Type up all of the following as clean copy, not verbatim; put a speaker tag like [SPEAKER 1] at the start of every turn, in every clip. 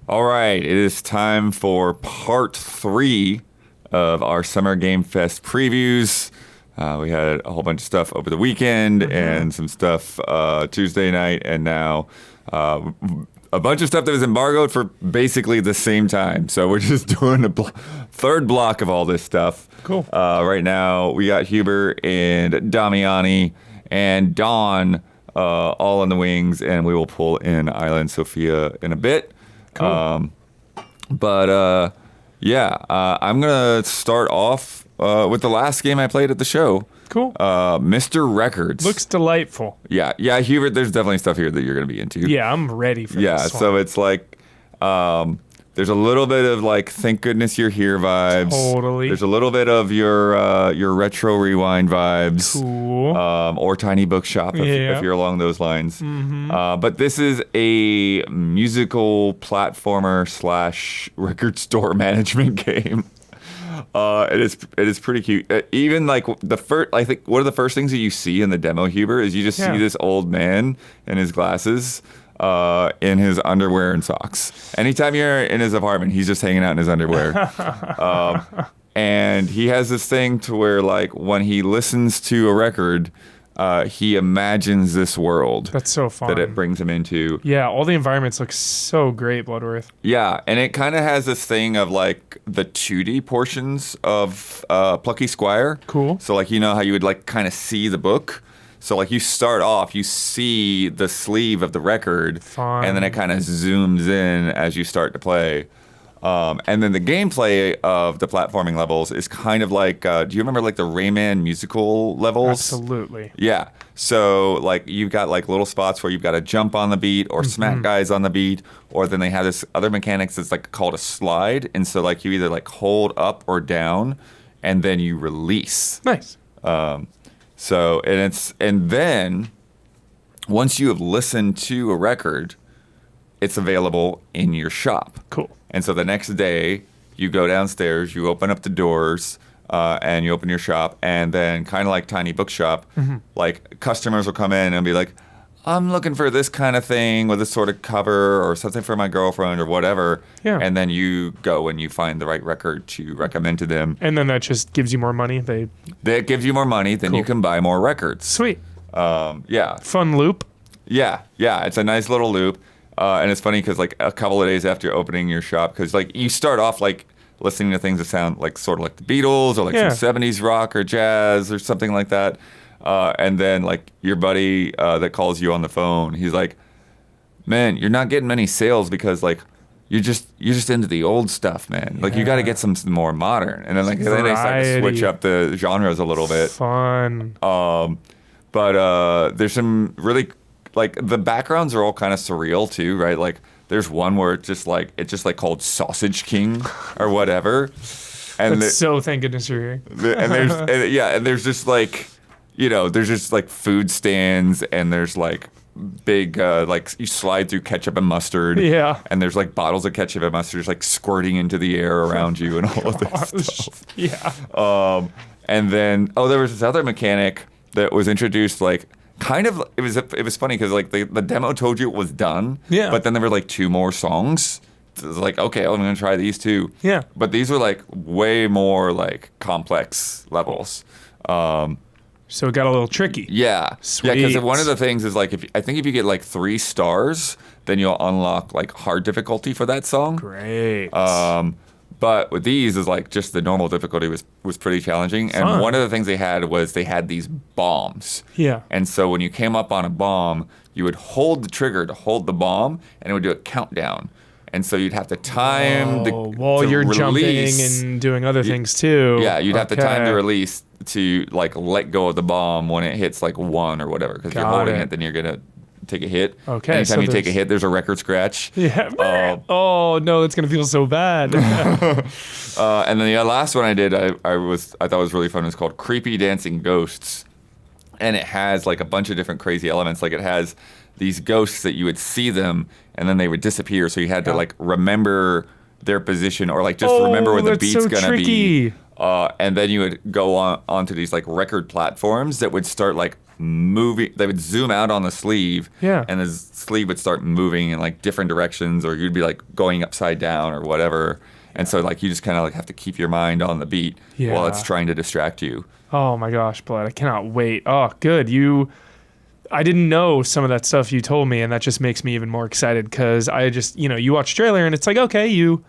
[SPEAKER 1] All right, it is time for part 3 of our Summer Game Fest previews. We had a whole bunch of stuff over the weekend and some stuff Tuesday night, and now a bunch of stuff that was embargoed for basically the same time. So we're just doing a third block of all this stuff.
[SPEAKER 2] Cool.
[SPEAKER 1] Right now, we got Huber and Damiani and Dawn all in the wings, and we will pull in Island Sophia in a bit.
[SPEAKER 2] Cool.
[SPEAKER 1] I'm going to start off with the last game I played at the show.
[SPEAKER 2] Cool.
[SPEAKER 1] Mr. Records.
[SPEAKER 2] Looks delightful.
[SPEAKER 1] Yeah, Hubert, there's definitely stuff here that you're going to be into.
[SPEAKER 2] Yeah, I'm ready for
[SPEAKER 1] Yeah,
[SPEAKER 2] this one.
[SPEAKER 1] so it's like, there's a little bit of like, thank goodness you're here vibes.
[SPEAKER 2] Totally.
[SPEAKER 1] There's a little bit of your retro rewind vibes.
[SPEAKER 2] Cool.
[SPEAKER 1] Or Tiny Bookshop if you're along those lines. But this is a musical platformer / record store management game. It is pretty cute. Even like I think one of the first things that you see in the demo, Huber, is you just see this old man in his glasses, in his underwear and socks. Anytime you're in his apartment, he's just hanging out in his underwear. And he has this thing to where, like, when he listens to a record, he imagines this world.
[SPEAKER 2] That's so fun.
[SPEAKER 1] That it brings him into.
[SPEAKER 2] Yeah, all the environments look so great, Bloodworth.
[SPEAKER 1] Yeah, and it kind of has this thing of, like, the 2D portions of Plucky Squire.
[SPEAKER 2] Cool.
[SPEAKER 1] So, like, you know how you would, like, kind of see the book? So, like, you start off, you see the sleeve of the record.
[SPEAKER 2] Fun.
[SPEAKER 1] And then it kind of zooms in as you start to play. And then the gameplay of the platforming levels is kind of like, do you remember like the Rayman musical levels?
[SPEAKER 2] Absolutely.
[SPEAKER 1] Yeah. So like you've got like little spots where you've got to jump on the beat or smack guys on the beat, or then they have this other mechanics that's like called a slide. And so like you either like hold up or down and then you release.
[SPEAKER 2] Nice.
[SPEAKER 1] And then once you have listened to a record, it's available in your shop.
[SPEAKER 2] Cool.
[SPEAKER 1] And so the next day, you go downstairs, you open up the doors, and you open your shop, and then kind of like Tiny Bookshop, like customers will come in and be like, I'm looking for this kind of thing with this sort of cover or something for my girlfriend or whatever. Yeah. And then you go and you find the right record to recommend to them.
[SPEAKER 2] And then that just gives you more money.
[SPEAKER 1] That gives you more money, then you can buy more records.
[SPEAKER 2] Sweet.
[SPEAKER 1] Yeah.
[SPEAKER 2] Fun loop.
[SPEAKER 1] Yeah. It's a nice little loop. And it's funny because like a couple of days after opening your shop, because like you start off like listening to things that sound like sort of like the Beatles or like some 70s rock or jazz or something like that. And then like your buddy that calls you on the phone, he's like, man, you're not getting many sales because like you're just into the old stuff, man. Like you got to get some more modern. And then like then they start to switch up the genres a little bit.
[SPEAKER 2] Fun.
[SPEAKER 1] But there's some really like the backgrounds are all kind of surreal too, right? Like there's one where it's just like called Sausage King or whatever. And
[SPEAKER 2] so thank goodness you're here.
[SPEAKER 1] And there's just like, you know, there's just like food stands and there's like big like you slide through ketchup and mustard.
[SPEAKER 2] Yeah.
[SPEAKER 1] And there's like bottles of ketchup and mustard just like squirting into the air around you and all of this stuff.
[SPEAKER 2] Yeah.
[SPEAKER 1] And then there was this other mechanic that was introduced like kind of, it was funny because like the demo told you it was done.
[SPEAKER 2] Yeah.
[SPEAKER 1] But then there were like 2 more songs. So it was like, okay, I'm gonna try these 2.
[SPEAKER 2] Yeah.
[SPEAKER 1] But these were like way more like complex levels.
[SPEAKER 2] So it got a little tricky.
[SPEAKER 1] Yeah.
[SPEAKER 2] Sweet.
[SPEAKER 1] Yeah, because one of the things is like I think if you get like 3 stars, then you'll unlock like hard difficulty for that song.
[SPEAKER 2] Great.
[SPEAKER 1] But with these is like just the normal difficulty was pretty challenging.
[SPEAKER 2] Fun.
[SPEAKER 1] And one of the things they had these bombs.
[SPEAKER 2] Yeah.
[SPEAKER 1] And so when you came up on a bomb, you would hold the trigger to hold the bomb, and it would do a countdown. And so you'd have to time
[SPEAKER 2] while you're jumping and doing other things too.
[SPEAKER 1] Yeah, you'd have to time the release to like let go of the bomb when it hits like 1 or whatever. Because you're holding it, then you're gonna take a hit.
[SPEAKER 2] Okay.
[SPEAKER 1] Anytime you take a hit, there's a record scratch.
[SPEAKER 2] Yeah. Oh no, it's gonna feel so bad.
[SPEAKER 1] And then the last one I did, I thought was really fun. It's called Creepy Dancing Ghosts, and it has like a bunch of different crazy elements. Like it has these ghosts that you would see them, and then they would disappear. So you had to like remember their position, or like just remember where the beat's
[SPEAKER 2] so
[SPEAKER 1] gonna be. And then you would go onto these like record platforms that would start like moving. They would zoom out on the sleeve, and the sleeve would start moving in like different directions, or you'd be like going upside down or whatever. And so like you just kind of like have to keep your mind on the beat while it's trying to distract you.
[SPEAKER 2] Oh my gosh, Blood! I cannot wait. Oh, good. I didn't know some of that stuff you told me, and that just makes me even more excited because I just, you watch trailer and it's like, okay, you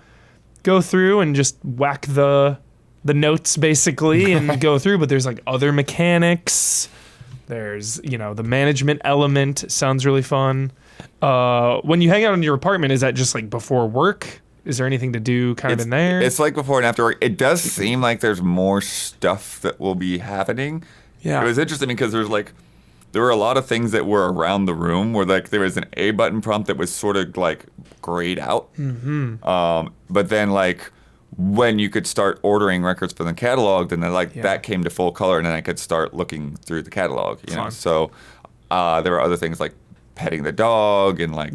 [SPEAKER 2] go through and just whack the notes basically and go through, but there's like other mechanics. There's, the management element sounds really fun. When you hang out in your apartment, is that just like before work? Is there anything to do in there?
[SPEAKER 1] It's like before and after work. It does seem like there's more stuff that will be happening. Yeah. It was interesting because there were a lot of things that were around the room where like there was an A button prompt that was sort of like grayed out. Mm-hmm. But then like when you could start ordering records from the catalog, then that came to full color, and then I could start looking through the catalog. You know, so there were other things like petting the dog and like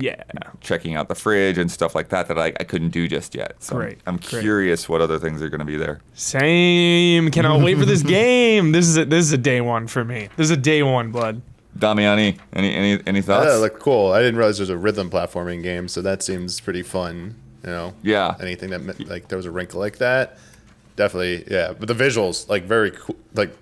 [SPEAKER 1] checking out the fridge and stuff like that I couldn't do just yet. So I'm curious what other things are going to be there.
[SPEAKER 2] Same. Cannot wait for this game. This is a day one for me. This is a day one, Blood.
[SPEAKER 1] Damiani, any thoughts?
[SPEAKER 3] Yeah, look cool. I didn't realize there's a rhythm platforming game, so that seems pretty fun. Yeah. Anything that like there was a wrinkle like that, definitely. Yeah, but the visuals very cool,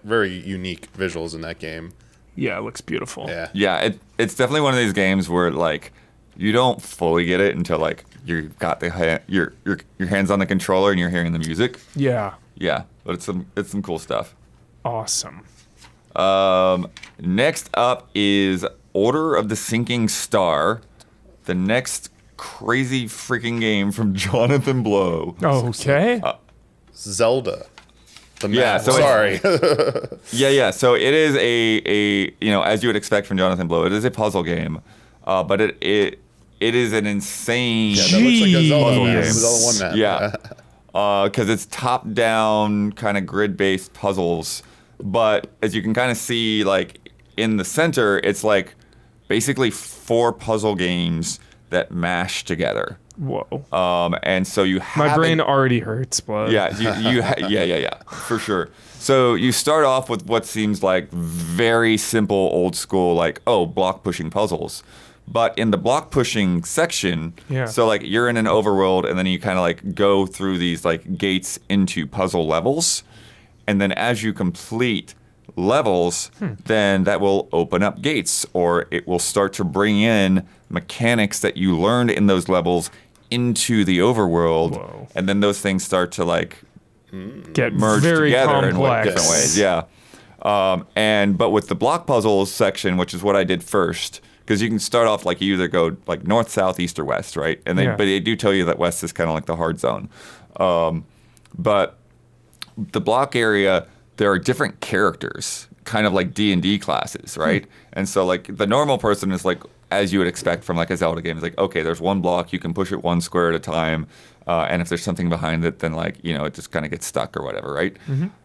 [SPEAKER 3] very unique visuals in that game.
[SPEAKER 2] Yeah, it looks beautiful.
[SPEAKER 1] Yeah. It's definitely one of these games where like you don't fully get it until like you've got your hands on the controller and you're hearing the music.
[SPEAKER 2] Yeah.
[SPEAKER 1] Yeah, but it's some cool stuff.
[SPEAKER 2] Awesome.
[SPEAKER 1] Next up is Order of the Sinking Star, the next crazy freaking game from Jonathan Blow.
[SPEAKER 2] Okay.
[SPEAKER 3] Zelda.
[SPEAKER 1] Sorry. So it is a as you would expect from Jonathan Blow, it is a puzzle game, but it is an insane
[SPEAKER 3] that looks like a Zelda
[SPEAKER 1] puzzle
[SPEAKER 3] game.
[SPEAKER 1] game.
[SPEAKER 3] Zelda 1 map.
[SPEAKER 1] Yeah, because it's top-down kind of grid-based puzzles, but as you can kind of see, like in the center, it's like basically 4 puzzle games that mash together.
[SPEAKER 2] Whoa.
[SPEAKER 1] And so you have
[SPEAKER 2] my brain already hurts, Blood.
[SPEAKER 1] Yeah, yeah, for sure. So you start off with what seems like very simple, old school, like block pushing puzzles. But in the block pushing section, so like you're in an overworld, and then you kind of like go through these like gates into puzzle levels, and then as you complete levels, then that will open up gates, or it will start to bring in mechanics that you learned in those levels into the overworld, and then those things start to like
[SPEAKER 2] get
[SPEAKER 1] merge
[SPEAKER 2] very
[SPEAKER 1] together
[SPEAKER 2] complex.
[SPEAKER 1] in like different ways. Yeah, but with the block puzzles section, which is what I did first, because you can start off like you either go like north, south, east, or west, right? And but they do tell you that west is kind of like the hard zone. But the block area, there are different characters, kind of like D&D classes, right? And so like the normal person is like, as you would expect from like a Zelda game, it's like, okay, there's one block, you can push it one square at a time, and if there's something behind it, then like, it just kind of gets stuck or whatever, right?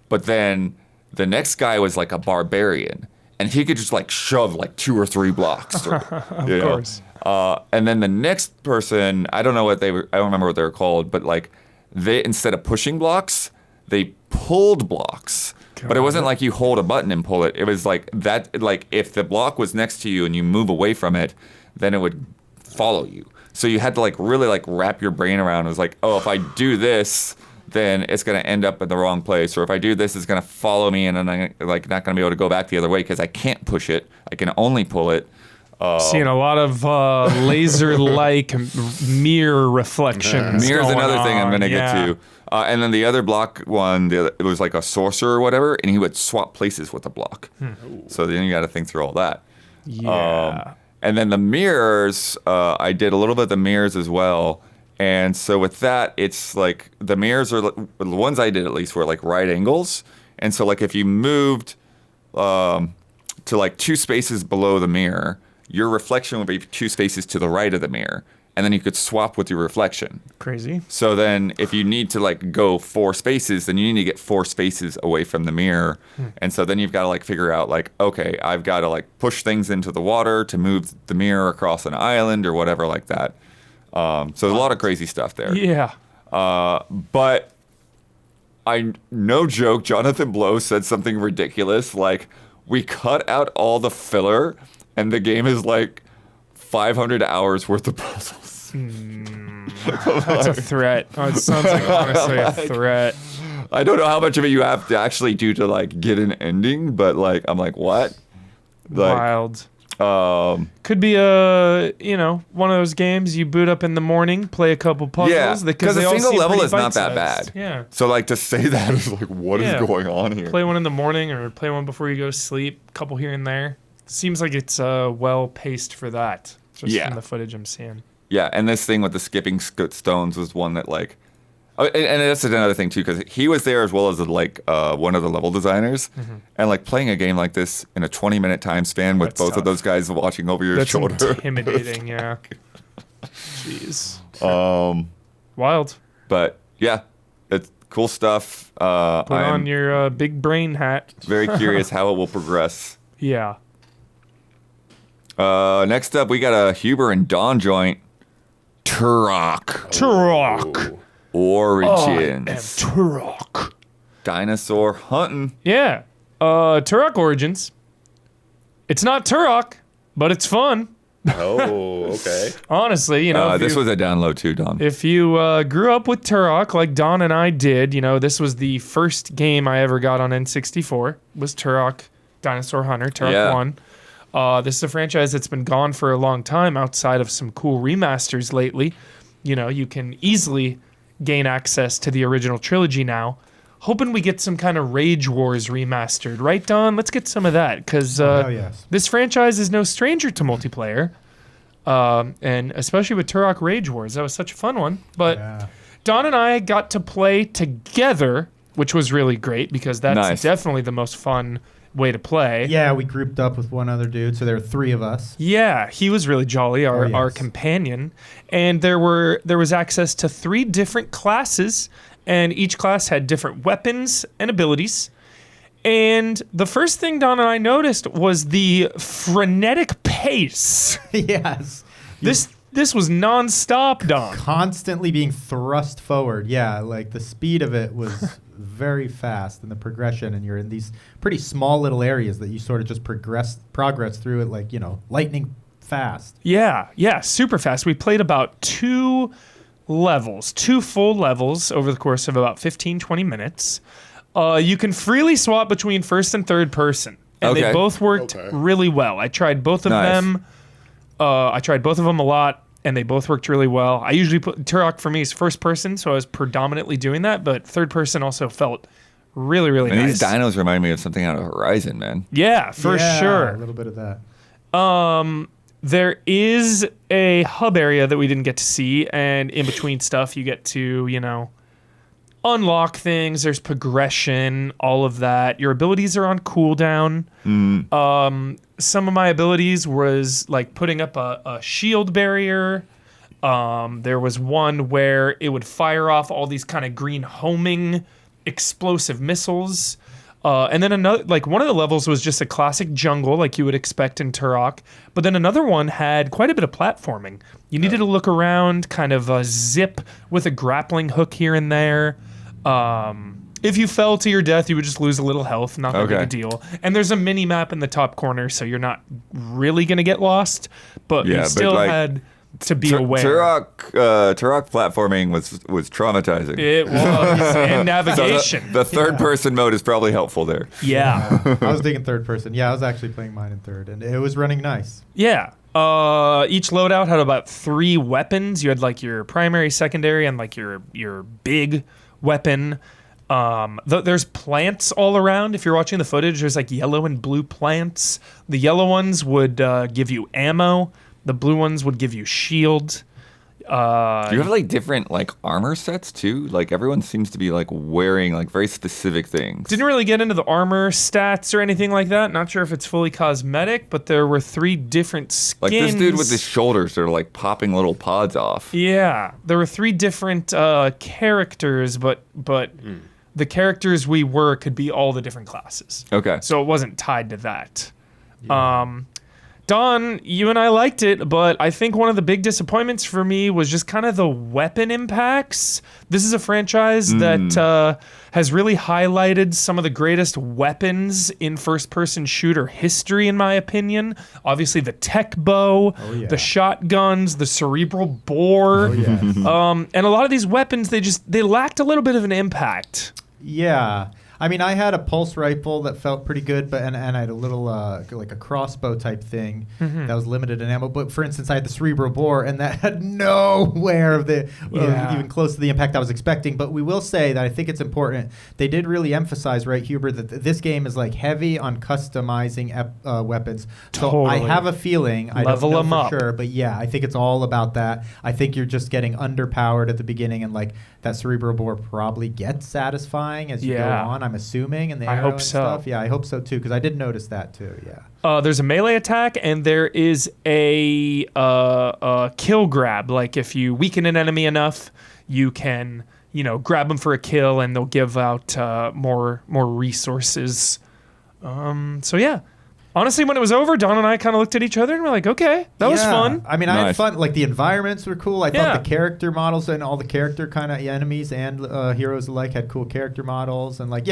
[SPEAKER 1] But then the next guy was like a barbarian, and he could just like shove like 2 or 3 blocks.
[SPEAKER 2] Of course.
[SPEAKER 1] And then the next person, I don't remember what they were called, but like they, instead of pushing blocks, they pulled blocks. But it wasn't like you hold a button and pull it. It was like that, like if the block was next to you and you move away from it, then it would follow you. So you had to like really like wrap your brain around. It was like, if I do this, then it's going to end up in the wrong place. Or if I do this, it's going to follow me, and then I'm like not going to be able to go back the other way because I can't push it. I can only pull it.
[SPEAKER 2] Seeing a lot of laser-like mirror reflections.
[SPEAKER 1] Mirror's another thing I'm going to get to. And then the other block one, it was like a sorcerer or whatever, and he would swap places with the block. So then you got to think through all that.
[SPEAKER 2] Yeah.
[SPEAKER 1] And then the mirrors, I did a little bit of the mirrors as well. And so with that, it's like the mirrors are, the ones I did at least, were like right angles. And so like if you moved to like 2 spaces below the mirror, your reflection would be 2 spaces to the right of the mirror. And then you could swap with your reflection.
[SPEAKER 2] Crazy.
[SPEAKER 1] So then if you need to like go 4 spaces, then you need to get 4 spaces away from the mirror. And so then you've got to like figure out like, okay, I've got to like push things into the water to move the mirror across an island or whatever like that. So there's a lot of crazy stuff there.
[SPEAKER 2] Yeah.
[SPEAKER 1] But no joke, Jonathan Blow said something ridiculous like, we cut out all the filler, and the game is like 500 hours worth of puzzles.
[SPEAKER 2] That's a threat. Oh, it sounds like honestly a threat.
[SPEAKER 1] I don't know how much of it you have to actually do to like get an ending, but like I'm like, what? Like,
[SPEAKER 2] wild. Could be one of those games you boot up in the morning, play a couple puzzles.
[SPEAKER 1] Yeah, because the single level is not that bad.
[SPEAKER 2] Yeah.
[SPEAKER 1] So like to say that is like, what is going on here?
[SPEAKER 2] Play one in the morning or play one before you go to sleep. A couple here and there. Seems like it's well paced for that. Just from the footage I'm seeing.
[SPEAKER 1] Yeah, and this thing with the skipping stones was one that like. Oh, and that's another thing too, because he was there as well as like one of the level designers, and like playing a game like this in a 20-minute time span with both of those guys watching over your shoulder.
[SPEAKER 2] That's intimidating, yeah. Jeez. Wild.
[SPEAKER 1] But yeah, it's cool stuff.
[SPEAKER 2] Put on your big brain hat.
[SPEAKER 1] Very curious how it will progress.
[SPEAKER 2] Yeah.
[SPEAKER 1] Next up, we got a Huber and Dawn joint. Turok.
[SPEAKER 2] Turok.
[SPEAKER 1] Origins.
[SPEAKER 2] Turok.
[SPEAKER 1] Dinosaur hunting.
[SPEAKER 2] Yeah. Turok Origins. It's not Turok, but it's fun.
[SPEAKER 3] Oh, okay.
[SPEAKER 2] Honestly,
[SPEAKER 1] this was a download too, Don.
[SPEAKER 2] If you grew up with Turok like Don and I did, this was the first game I ever got on N64, was Turok Dinosaur Hunter, Turok 1. This is a franchise that's been gone for a long time outside of some cool remasters lately. You can easily gain access to the original trilogy now. Hoping we get some kind of Rage Wars remastered. Right, Don? Let's get some of that, because this franchise is no stranger to multiplayer. And especially with Turok Rage Wars. That was such a fun one. But Don and I got to play together, which was really great, because that's definitely the most fun way to play.
[SPEAKER 4] Yeah, we grouped up with one other dude, so there were 3 of us.
[SPEAKER 2] Yeah, he was really jolly, our companion. And there was access to 3 different classes, and each class had different weapons and abilities. And the first thing Don and I noticed was the frenetic pace.
[SPEAKER 4] Yes.
[SPEAKER 2] This was non-stop, Don.
[SPEAKER 4] Constantly being thrust forward. Yeah, like the speed of it was very fast in the progression, and you're in these pretty small little areas that you sort of just progress through it like, lightning fast.
[SPEAKER 2] Yeah, super fast. We played about 2 full levels over the course of about 15, 20 minutes. You can freely swap between first and third person, and they both worked really well. I tried both of them. I tried both of them a lot, and they both worked really well. I usually put Turok for me is first person, so I was predominantly doing that, but third person also felt really, really nice.
[SPEAKER 1] These dinos remind me of something out of Horizon, man.
[SPEAKER 2] Yeah, for sure.
[SPEAKER 4] A little bit of that.
[SPEAKER 2] There is a hub area that we didn't get to see, and in between stuff, you get to, unlock things. There's progression, all of that. Your abilities are on cooldown. Some of my abilities was like putting up a shield barrier. There was one where it would fire off all these kind of green homing explosive missiles. And then another, like one of the levels was just a classic jungle, like you would expect in Turok. But then another one had quite a bit of platforming. You needed to look around, kind of zip with a grappling hook here and there. If you fell to your death, you would just lose a little health, not that big a deal. And there's a mini map in the top corner, so you're not really gonna get lost, but you still had to be aware.
[SPEAKER 1] Turok platforming was traumatizing.
[SPEAKER 2] It was, and navigation.
[SPEAKER 1] So the third person mode is probably helpful there.
[SPEAKER 2] Yeah.
[SPEAKER 4] I was thinking third person. Yeah, I was actually playing mine in third, and it was running nice.
[SPEAKER 2] Yeah. Each loadout had about 3 weapons. You had like your primary, secondary, and like your big weapon. There's plants all around. If you're watching the footage, there's like yellow and blue plants. The yellow ones would give you ammo. The blue ones would give you shield.
[SPEAKER 1] Do you have like different like armor sets too? Like everyone seems to be like wearing like very specific things.
[SPEAKER 2] Didn't really get into the armor stats or anything like that. Not sure if it's fully cosmetic, but there were 3 different skins.
[SPEAKER 1] Like this dude with his shoulders that are like popping little pods off.
[SPEAKER 2] Yeah, there were 3 different characters, but the characters we were could be all the different classes.
[SPEAKER 1] Okay.
[SPEAKER 2] So it wasn't tied to that. Yeah. Don, you and I liked it, but I think one of the big disappointments for me was just kind of the weapon impacts. This is a franchise that has really highlighted some of the greatest weapons in first-person shooter history, in my opinion. Obviously, the tech bow, the shotguns, the cerebral bore. And a lot of these weapons, they lacked a little bit of an impact.
[SPEAKER 4] Yeah. I mean, I had a pulse rifle that felt pretty good, but and I had a little like a crossbow type thing that was limited in ammo. But for instance, I had the cerebral bore, and that had nowhere of the even close to the impact I was expecting. But we will say that I think it's important. They did really emphasize, right, Huber, that this game is like heavy on customizing weapons. So I have a feeling, I don't know for sure, but yeah, I think it's all about that. I think you're just getting underpowered at the beginning, and like that cerebral bore probably gets satisfying as you go on. I'm assuming, and the arrow and stuff. Yeah, I hope so too, because I did notice that too. Yeah.
[SPEAKER 2] There's a melee attack, and there is a kill grab. Like if you weaken an enemy enough, you can grab them for a kill, and they'll give out more resources. So yeah. Honestly, when it was over, Don and I kind of looked at each other and we're like, okay, that was fun.
[SPEAKER 4] I mean, I had fun. Like, the environments were cool. I thought the character models and all the character kind of enemies and heroes alike had cool character models. And, like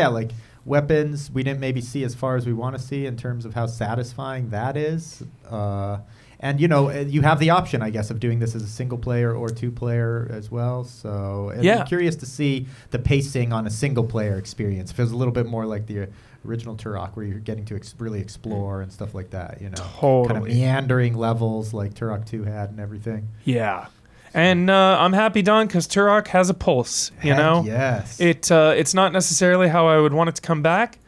[SPEAKER 4] weapons, we didn't maybe see as far as we want to see in terms of how satisfying that is. And, you have the option, I guess, of doing this as a single player or two player as well. So I'm curious to see the pacing on a single player experience. If it was a little bit more like the original Turok, where you're getting to really explore and stuff like that,
[SPEAKER 2] Totally.
[SPEAKER 4] Kind of meandering levels like Turok 2 had and everything.
[SPEAKER 2] Yeah. And I'm happy, Don, because Turok has a pulse,
[SPEAKER 4] Yes.
[SPEAKER 2] It's not necessarily how I would want it to come back,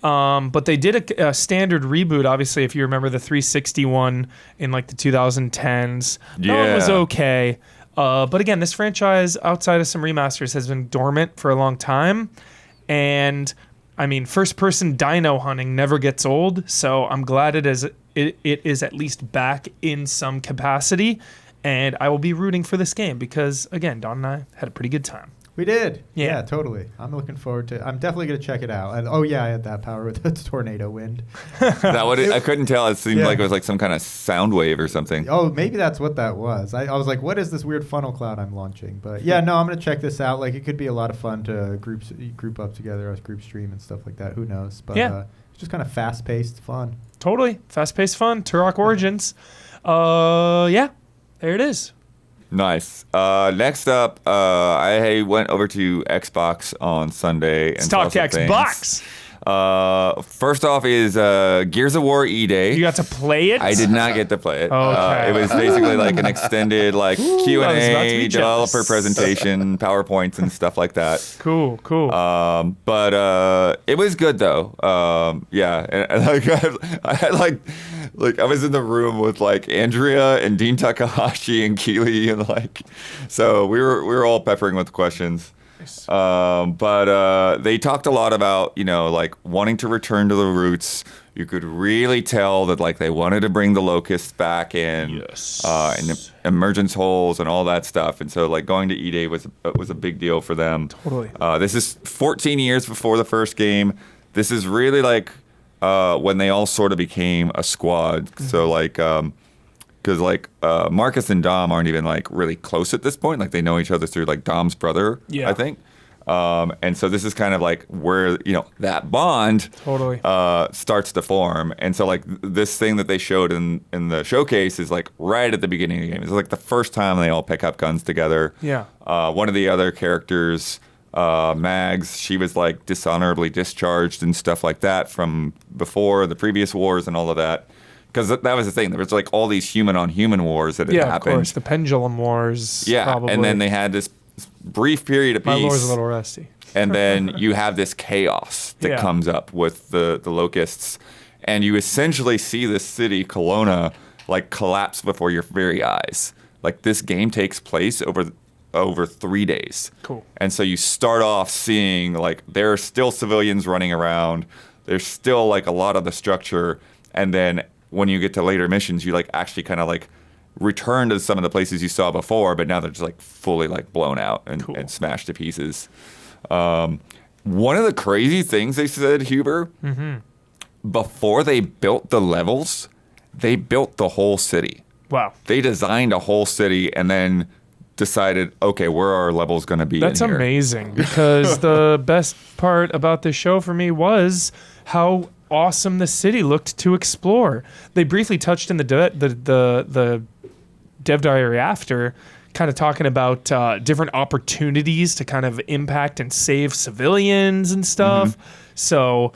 [SPEAKER 2] but they did a standard reboot, obviously, if you remember the 360 one in like the 2010s. That one was okay. But again, this franchise, outside of some remasters, has been dormant for a long time. And I mean, first-person dino hunting never gets old, so I'm glad it is at least back in some capacity, and I will be rooting for this game because, again, Don and I had a pretty good time.
[SPEAKER 4] We did. Yeah, totally. I'm looking forward to it. I'm definitely going to check it out. And I had that power with the tornado wind.
[SPEAKER 1] I couldn't tell. It seemed like it was like some kind of sound wave or something.
[SPEAKER 4] Oh, maybe that's what that was. I was like, what is this weird funnel cloud I'm launching? But yeah, no, I'm going to check this out. Like, it could be a lot of fun to group up together, us group stream and stuff like that. Who knows? But it's just kind of fast-paced fun.
[SPEAKER 2] Totally. Fast-paced fun. Turok Origins. There it is.
[SPEAKER 1] Nice. Next up, I went over to Xbox on Sunday.
[SPEAKER 2] Let's talk Xbox.
[SPEAKER 1] First off is Gears of War E-Day.
[SPEAKER 2] You got to play it?
[SPEAKER 1] I did not get to play it.
[SPEAKER 2] Okay.
[SPEAKER 1] It was basically like an extended Q&A, developer presentation, PowerPoints and stuff like that.
[SPEAKER 2] Cool.
[SPEAKER 1] But it was good though. I was in the room with like Andrea and Dean Takahashi and Keely and so we were all peppering with questions. But they talked a lot about, wanting to return to the roots. You could really tell that they wanted to bring the locusts back in, and emergence holes and all that stuff. And so going to E-Day was a big deal for them.
[SPEAKER 2] Totally.
[SPEAKER 1] This is 14 years before the first game. This is really when they all sort of became a squad. Mm-hmm. So because Marcus and Dom aren't even really close at this point. They know each other through Dom's brother, I think. And so this is kind of where that bond
[SPEAKER 2] totally
[SPEAKER 1] starts to form. And so this thing that they showed in the showcase is right at the beginning of the game. It's the first time they all pick up guns together.
[SPEAKER 2] Yeah.
[SPEAKER 1] One of the other characters, Mags, she was dishonorably discharged and stuff like that from before the previous wars and all of that. Because that was the thing. There was all these human-on-human wars that had happened.
[SPEAKER 2] Yeah, of course. The Pendulum Wars.
[SPEAKER 1] Yeah,
[SPEAKER 2] probably.
[SPEAKER 1] And then they had this brief period of peace.
[SPEAKER 2] My lore's a little rusty.
[SPEAKER 1] And then you have this chaos that comes up with the locusts. And you essentially see this city, Kelowna, collapse before your very eyes. This game takes place over 3 days.
[SPEAKER 2] Cool.
[SPEAKER 1] And so you start off seeing, there are still civilians running around. There's still, a lot of the structure. And then when you get to later missions, you actually kind of return to some of the places you saw before, but now they're just fully blown out and smashed to pieces. One of the crazy things they said, Huber, before they built the levels, they built the whole city.
[SPEAKER 2] Wow.
[SPEAKER 1] They designed a whole city and then decided, okay, where are our levels going to be?
[SPEAKER 2] That's amazing, because the best part about this show for me was how awesome the city looked to explore. They briefly touched in the dev diary after, kind of talking about different opportunities to kind of impact and save civilians and stuff. So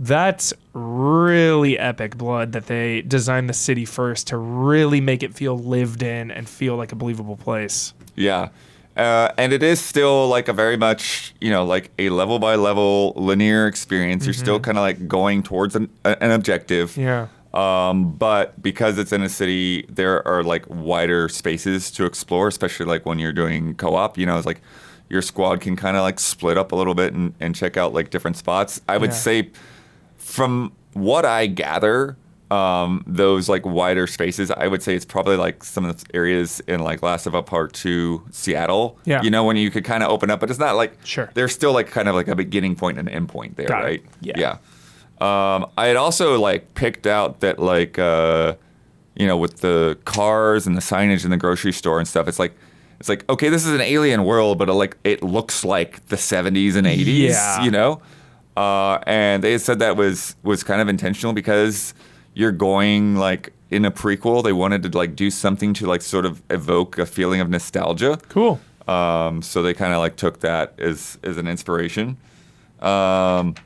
[SPEAKER 2] that's really epic, Blood, that they designed the city first to really make it feel lived in and feel like a believable place.
[SPEAKER 1] Yeah. And it is still like a very much, like a level by level linear experience. You're still kind of like going towards an objective.
[SPEAKER 2] Yeah.
[SPEAKER 1] But because it's in a city, there are like wider spaces to explore, especially like when you're doing co-op. It's like your squad can kind of like split up a little bit and check out like different spots. I would say, from what I gather, those like wider spaces, I would say it's probably like some of the areas in like Last of Us Part 2 Seattle.
[SPEAKER 2] Yeah.
[SPEAKER 1] When you could kind of open up, but it's not like there's still like kind of like a beginning point and an end point there,
[SPEAKER 2] Got
[SPEAKER 1] right?
[SPEAKER 2] it. Yeah.
[SPEAKER 1] I had also like picked out that like with the cars and the signage in the grocery store and stuff, it's like okay, this is an alien world, but it looks like the 70s and 80s, and they had said that was kind of intentional because you're going like in a prequel. They wanted to like do something to like sort of evoke a feeling of nostalgia.
[SPEAKER 2] Cool.
[SPEAKER 1] So they kind of like took that as an inspiration. And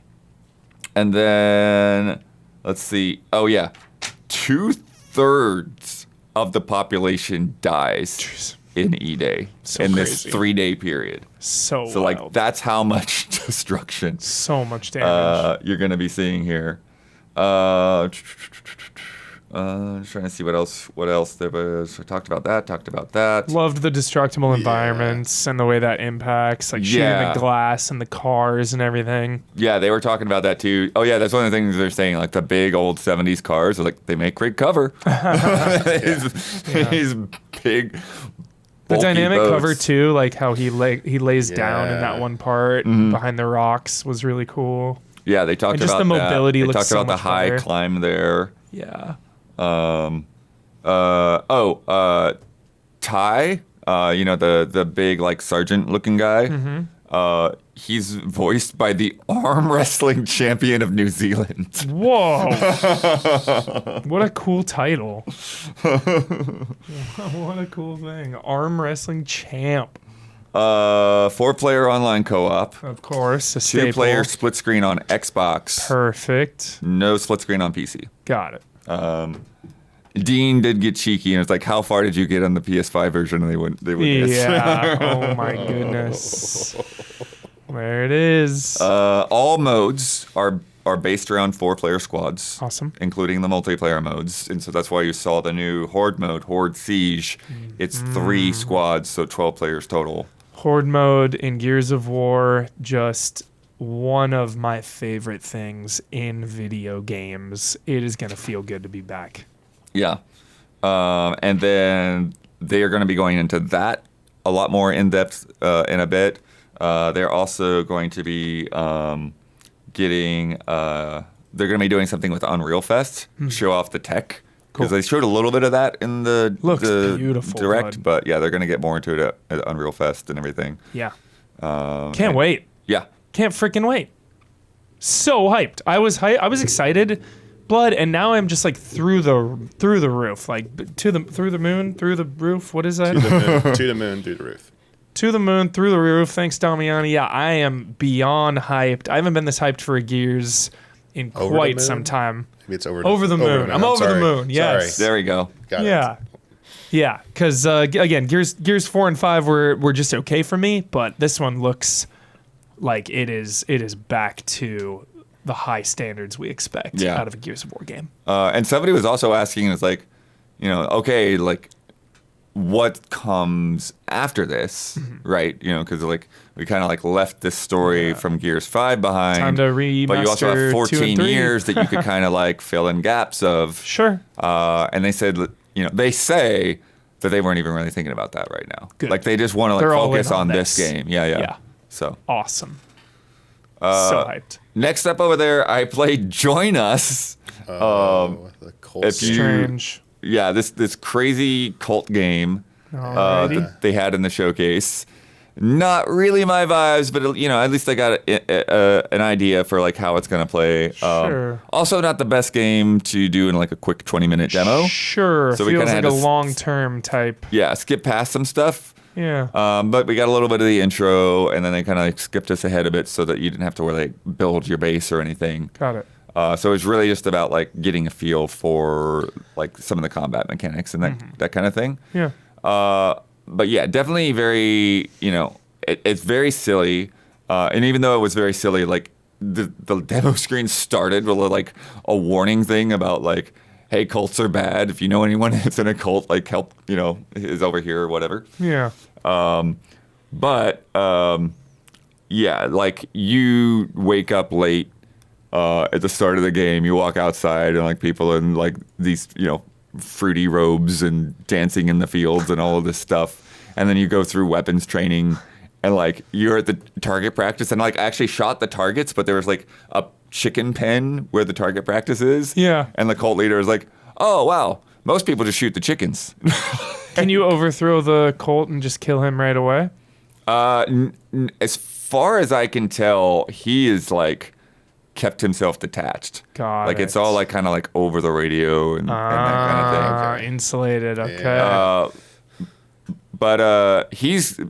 [SPEAKER 1] then let's see. Oh yeah, 2/3 of the population dies in E-Day in this 3-day period.
[SPEAKER 2] So
[SPEAKER 1] like that's how much destruction.
[SPEAKER 2] So much damage.
[SPEAKER 1] You're gonna be seeing here. Just trying to see what else there was. I talked about that.
[SPEAKER 2] Loved the destructible environments and the way that impacts, like shooting the glass and the cars and everything.
[SPEAKER 1] Yeah, they were talking about that too. Oh yeah, that's one of the things they're saying. Like the big old 70s cars, like they make great cover. These big.
[SPEAKER 2] The dynamic
[SPEAKER 1] boats.
[SPEAKER 2] cover too, like how he lays down in that one part behind the rocks, was really cool.
[SPEAKER 1] Yeah, they talked
[SPEAKER 2] and just
[SPEAKER 1] about
[SPEAKER 2] the mobility.
[SPEAKER 1] They
[SPEAKER 2] looks
[SPEAKER 1] talked
[SPEAKER 2] so
[SPEAKER 1] about the
[SPEAKER 2] much
[SPEAKER 1] high
[SPEAKER 2] better.
[SPEAKER 1] climb there.
[SPEAKER 2] Yeah.
[SPEAKER 1] Ty, the big like sergeant looking guy. He's voiced by the arm wrestling champion of New Zealand.
[SPEAKER 2] Whoa! What a cool title. What a cool thing. Arm wrestling champ.
[SPEAKER 1] 4-player online co-op.
[SPEAKER 2] Of course. A staple.
[SPEAKER 1] 2-player split screen on Xbox.
[SPEAKER 2] Perfect.
[SPEAKER 1] No split screen on PC.
[SPEAKER 2] Got it.
[SPEAKER 1] Dean did get cheeky and it's like, how far did you get on the PS5 version? And they wouldn't
[SPEAKER 2] Yeah. Oh my goodness. There it is.
[SPEAKER 1] All modes are based around 4-player squads.
[SPEAKER 2] Awesome.
[SPEAKER 1] Including the multiplayer modes. And so that's why you saw the new Horde mode, Horde Siege. It's 3 squads, so 12 players total.
[SPEAKER 2] Horde mode in Gears of War, just one of my favorite things in video games. It is going to feel good to be back.
[SPEAKER 1] Yeah. And then they are going to be going into that a lot more in depth in a bit. They're also going to be they're going to be doing something with Unreal Fest, show off the tech. Because they showed a little bit of that in the
[SPEAKER 2] beautiful,
[SPEAKER 1] direct,
[SPEAKER 2] bud.
[SPEAKER 1] but yeah, they're going to get more into it at Unreal Fest and everything.
[SPEAKER 2] Yeah. Can't wait.
[SPEAKER 1] Yeah.
[SPEAKER 2] Can't freaking wait. So hyped. I was excited, Blood, and now I'm just like through the roof, like through the moon, through the roof. What is that?
[SPEAKER 3] To the moon, through the roof.
[SPEAKER 2] To the moon, through the roof. Thanks, Damiani. Yeah, I am beyond hyped. I haven't been this hyped for a Gears in quite some time.
[SPEAKER 3] Maybe it's over
[SPEAKER 2] the moon. I'm over the moon. Yes.
[SPEAKER 1] There we go.
[SPEAKER 3] Got
[SPEAKER 2] it. Yeah. Because again, Gears 4 and 5 were just okay for me, but this one looks like it is back to the high standards we expect out of a Gears of War game.
[SPEAKER 1] And somebody was also asking, it's like, okay, like, what comes after this, right? Because like we kind of like left this story from Gears 5 behind.
[SPEAKER 2] Time to remaster.
[SPEAKER 1] But you also have
[SPEAKER 2] 14
[SPEAKER 1] years that you could kind of like fill in gaps of.
[SPEAKER 2] Sure.
[SPEAKER 1] And they said, they say that they weren't even really thinking about that right now.
[SPEAKER 2] Good.
[SPEAKER 1] Like they just want to like focus on this game. Yeah. So
[SPEAKER 2] awesome. So hyped.
[SPEAKER 1] Next up over there, I played Join Us.
[SPEAKER 3] The cult.
[SPEAKER 2] Strange.
[SPEAKER 1] Yeah, this crazy cult game that they had in the showcase. Not really my vibes, but at least I got an idea for like how it's gonna play.
[SPEAKER 2] Sure.
[SPEAKER 1] Also, not the best game to do in like a quick 20-minute demo.
[SPEAKER 2] Sure.
[SPEAKER 1] So
[SPEAKER 2] feels
[SPEAKER 1] we kind of
[SPEAKER 2] like
[SPEAKER 1] had
[SPEAKER 2] a
[SPEAKER 1] to
[SPEAKER 2] long-term type.
[SPEAKER 1] Yeah, skip past some stuff.
[SPEAKER 2] Yeah.
[SPEAKER 1] But we got a little bit of the intro, and then they kind of like skipped us ahead a bit so that you didn't have to like build your base or anything.
[SPEAKER 2] Got it.
[SPEAKER 1] So it's really just about like getting a feel for like some of the combat mechanics and that kind of thing.
[SPEAKER 2] Yeah.
[SPEAKER 1] But yeah, definitely very, it's very silly. And even though it was very silly, like the demo screen started with like a warning thing about like, hey, cults are bad. If you know anyone that's in a cult, like help, is over here or whatever.
[SPEAKER 2] Yeah.
[SPEAKER 1] Yeah, like you wake up late at the start of the game, you walk outside and like people in like these, fruity robes and dancing in the fields and all of this stuff. And then you go through weapons training and like you're at the target practice and like I actually shot the targets, but there was like a chicken pen where the target practice is.
[SPEAKER 2] Yeah.
[SPEAKER 1] And the cult leader is like, oh, wow, most people just shoot the chickens.
[SPEAKER 2] Can you overthrow the cult and just kill him right away?
[SPEAKER 1] As far as I can tell, he is like kept himself detached.
[SPEAKER 2] Got
[SPEAKER 1] like
[SPEAKER 2] it.
[SPEAKER 1] it's all like kind of like over the radio and that kind of thing.
[SPEAKER 2] Insulated. Okay.
[SPEAKER 1] Yeah. But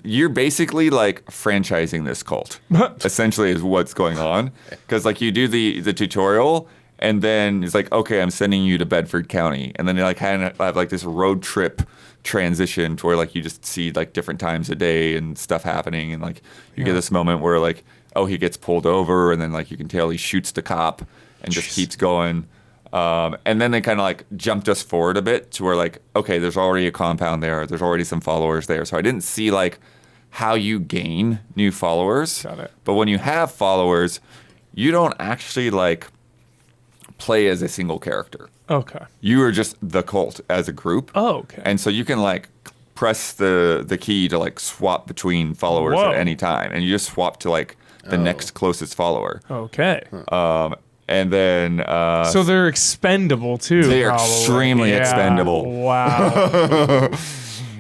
[SPEAKER 1] you're basically like franchising this cult. Essentially, is what's going on. Because like you do the tutorial, and then it's like, okay, I'm sending you to Bedford County, and then they like kind of have like this road trip transition to where like you just see like different times a day and stuff happening, and like you get this moment where like, oh, he gets pulled over, and then like you can tell he shoots the cop and just keeps going. And then they kind of like jumped us forward a bit to where like, okay, there's already a compound there. There's already some followers there. So I didn't see like how you gain new followers.
[SPEAKER 2] Got it.
[SPEAKER 1] But when you have followers, you don't actually like play as a single character.
[SPEAKER 2] Okay.
[SPEAKER 1] You are just the cult as a group.
[SPEAKER 2] Oh, okay.
[SPEAKER 1] And so you can like press the key to like swap between followers at any time. And you just swap to like the next closest follower.
[SPEAKER 2] Okay.
[SPEAKER 1] And then
[SPEAKER 2] so they're expendable too.
[SPEAKER 1] They are extremely expendable.
[SPEAKER 2] Wow.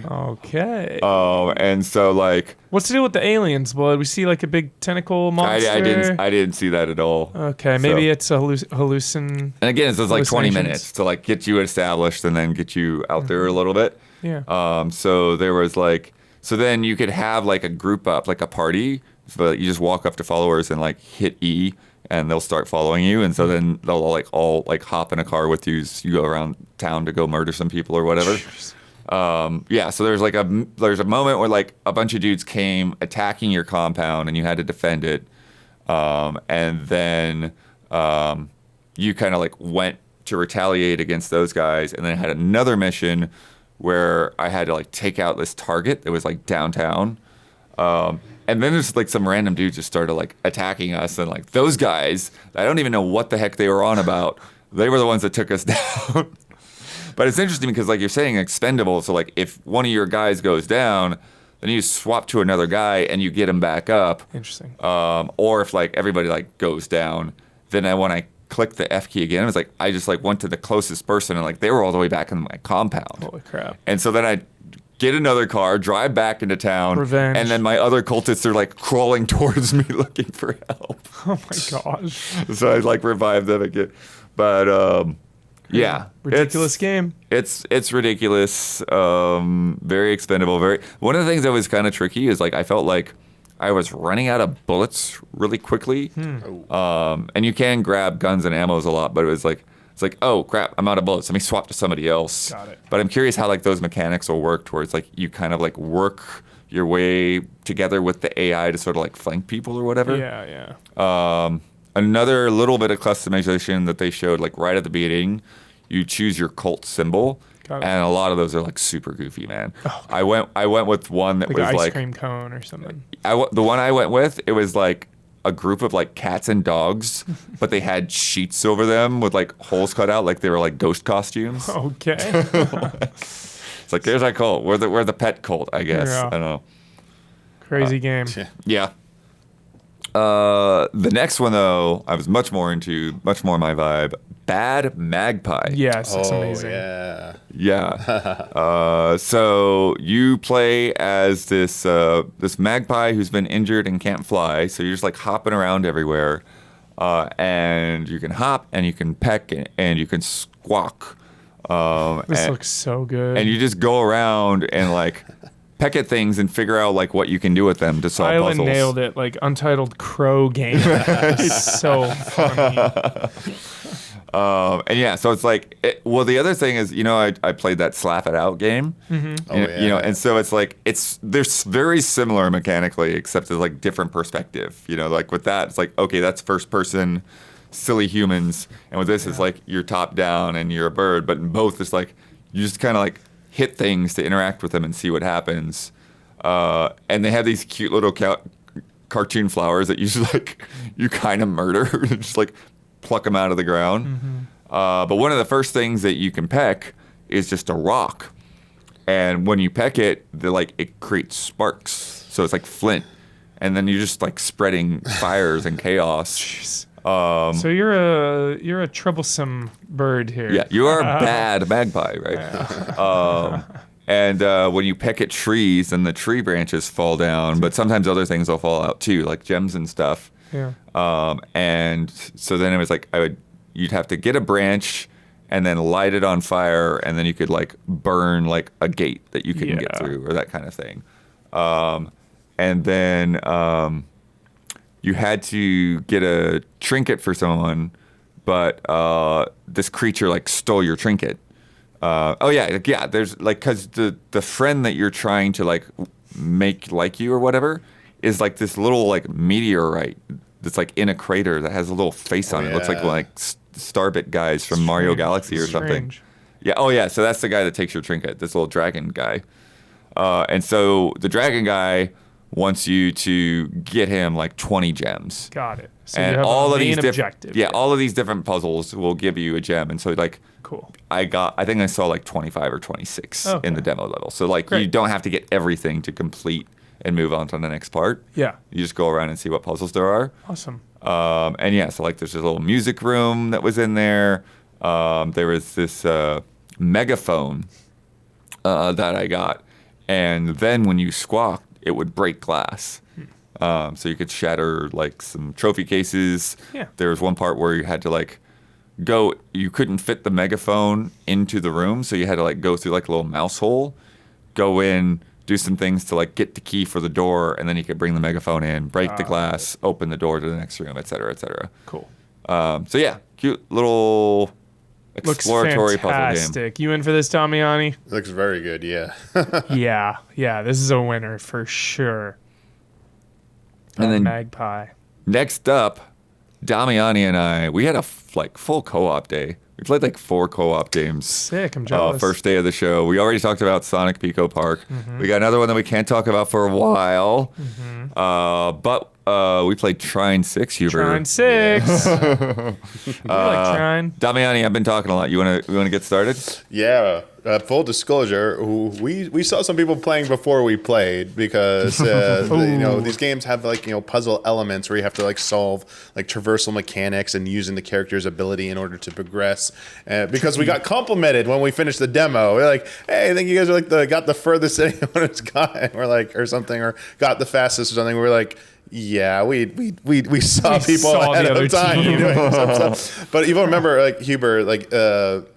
[SPEAKER 2] Okay.
[SPEAKER 1] And so like,
[SPEAKER 2] what's the deal with the aliens, Blood? We see like a big tentacle monster.
[SPEAKER 1] I didn't see that at all.
[SPEAKER 2] Okay, maybe it's a hallucin.
[SPEAKER 1] And again, it's like 20 minutes to like get you established and then get you out there a little bit.
[SPEAKER 2] Yeah.
[SPEAKER 1] So there was like, so then you could have like a group up, like a party, but you just walk up to followers and like hit E. And they'll start following you, and so then they'll like all like hop in a car with you. So you go around town to go murder some people or whatever. Yeah. So there's a moment where like a bunch of dudes came attacking your compound, and you had to defend it. And then you kind of like went to retaliate against those guys, and then I had another mission where I had to like take out this target that was like downtown. And then there's like some random dudes just started like attacking us, and like those guys, I don't even know what the heck they were on about. They were the ones that took us down. But it's interesting because like you're saying expendable, so like if one of your guys goes down, then you swap to another guy and you get him back up.
[SPEAKER 2] Interesting.
[SPEAKER 1] Or if like everybody like goes down, then when I clicked the F key again, it was like I just like went to the closest person, and like they were all the way back in my compound.
[SPEAKER 2] Holy crap.
[SPEAKER 1] And so then I get another car, drive back into town,
[SPEAKER 2] Revenge.
[SPEAKER 1] And then my other cultists are like crawling towards me looking for help.
[SPEAKER 2] Oh my gosh.
[SPEAKER 1] So I like revived them again. But yeah.
[SPEAKER 2] Ridiculous game.
[SPEAKER 1] It's ridiculous. Very expendable. One of the things that was kind of tricky is like I felt like I was running out of bullets really quickly. And you can grab guns and ammos a lot, but it's like, oh crap, I'm out of bullets. Let me swap to somebody else.
[SPEAKER 2] Got it.
[SPEAKER 1] But I'm curious how like those mechanics will work towards like you kind of like work your way together with the AI to sort of like flank people or whatever.
[SPEAKER 2] Yeah.
[SPEAKER 1] Another little bit of customization that they showed like right at the beginning, you choose your cult symbol.
[SPEAKER 2] Got it.
[SPEAKER 1] And a lot of those are like super goofy, man.
[SPEAKER 2] Oh,
[SPEAKER 1] I went with one that
[SPEAKER 2] like
[SPEAKER 1] was
[SPEAKER 2] an ice
[SPEAKER 1] like
[SPEAKER 2] cream cone or something.
[SPEAKER 1] the one I went with, it was like a group of like cats and dogs, but they had sheets over them with like holes cut out, like they were like ghost costumes.
[SPEAKER 2] Okay.
[SPEAKER 1] It's like there's our cult. We're the pet cult, I guess.
[SPEAKER 2] Yeah.
[SPEAKER 1] I don't know.
[SPEAKER 2] Crazy game.
[SPEAKER 1] Yeah. The next one, though, I was much more my vibe. Bad Magpie.
[SPEAKER 2] Yes, it's amazing.
[SPEAKER 1] Yeah. So you play as this magpie who's been injured and can't fly. So you're just like hopping around everywhere, and you can hop and you can peck and you can squawk.
[SPEAKER 2] This looks so good.
[SPEAKER 1] And you just go around and like peck at things and figure out like what you can do with them to solve puzzles.
[SPEAKER 2] Island nailed it, like Untitled Crow game. It's so funny.
[SPEAKER 1] And yeah, so it's like, the other thing is, I played that Slap It Out game, and so it's like, they're very similar mechanically, except it's like different perspective, like with that, it's like, okay, that's first person, silly humans, and with this, it's like you're top down and you're a bird, but in both, it's like, you just kind of like hit things to interact with them and see what happens. And they have these cute little cartoon flowers that you just like, you kind of murder, just like, pluck them out of the ground. But one of the first things that you can peck is just a rock. And when you peck it, it creates sparks. So it's like flint. And then you're just like spreading fires and chaos.
[SPEAKER 2] Jeez. So you're a troublesome bird here.
[SPEAKER 1] Yeah, you are a bad magpie, right? And when you peck at trees, then the tree branches fall down. But sometimes other things will fall out too, like gems and stuff.
[SPEAKER 2] Yeah.
[SPEAKER 1] And so then it was like you'd have to get a branch and then light it on fire, and then you could like burn like a gate that you couldn't get through or that kind of thing. And then you had to get a trinket for someone, but this creature like stole your trinket. There's like, because the friend that you're trying to like make like you or whatever is like this little like meteorite that's like in a crater that has a little face on it. It looks like Starbit guys from Mario Galaxy or something. Yeah. Oh yeah. So that's the guy that takes your trinket. This little dragon guy. And so the dragon guy wants you to get him like 20 gems.
[SPEAKER 2] Got it. So
[SPEAKER 1] and
[SPEAKER 2] you have
[SPEAKER 1] all
[SPEAKER 2] a
[SPEAKER 1] of
[SPEAKER 2] main
[SPEAKER 1] these
[SPEAKER 2] objective.
[SPEAKER 1] all of these different puzzles will give you a gem. And so like,
[SPEAKER 2] cool.
[SPEAKER 1] I think I saw like 25 or 26 in the demo level. So like you don't have to get everything to complete and move on to the next part.
[SPEAKER 2] Yeah.
[SPEAKER 1] You just go around and see what puzzles there are.
[SPEAKER 2] Awesome.
[SPEAKER 1] And yeah, so like there's this little music room that was in there. There was this megaphone that I got. And then when you squawked, it would break glass. So you could shatter like some trophy cases.
[SPEAKER 2] Yeah.
[SPEAKER 1] There was one part where you had to like you couldn't fit the megaphone into the room. So you had to like go through like a little mouse hole, go in, do some things to like get the key for the door, and then you could bring the megaphone in, break the glass, open the door to the next room, et cetera, et cetera.
[SPEAKER 2] Cool.
[SPEAKER 1] So yeah, cute little exploratory puzzle game.
[SPEAKER 2] You in for this, Damiani?
[SPEAKER 3] Looks very good, yeah.
[SPEAKER 2] yeah, this is a winner for sure.
[SPEAKER 1] And then
[SPEAKER 2] Magpie.
[SPEAKER 1] Next up, Damiani and I, we had a full co-op day. We played like 4 co-op games.
[SPEAKER 2] Sick, I'm jealous.
[SPEAKER 1] First day of the show. We already talked about Sonic Pico Park. We got another one that we can't talk about for a while. But we played Trine 6, Hubert.
[SPEAKER 2] Trine 6. I like Trine.
[SPEAKER 1] Damiani, I've been talking a lot. You wanna get started?
[SPEAKER 3] Yeah. Full disclosure, we saw some people playing before we played because these games have puzzle elements where you have to like solve like traversal mechanics and using the character's ability in order to progress. Because we got complimented when we finished the demo. We're like, hey, I think you guys are like got the furthest anyone's gotten, or something, or got the fastest or something. We're like, yeah, we saw people ahead of time doing some stuff. But you remember, like Huber,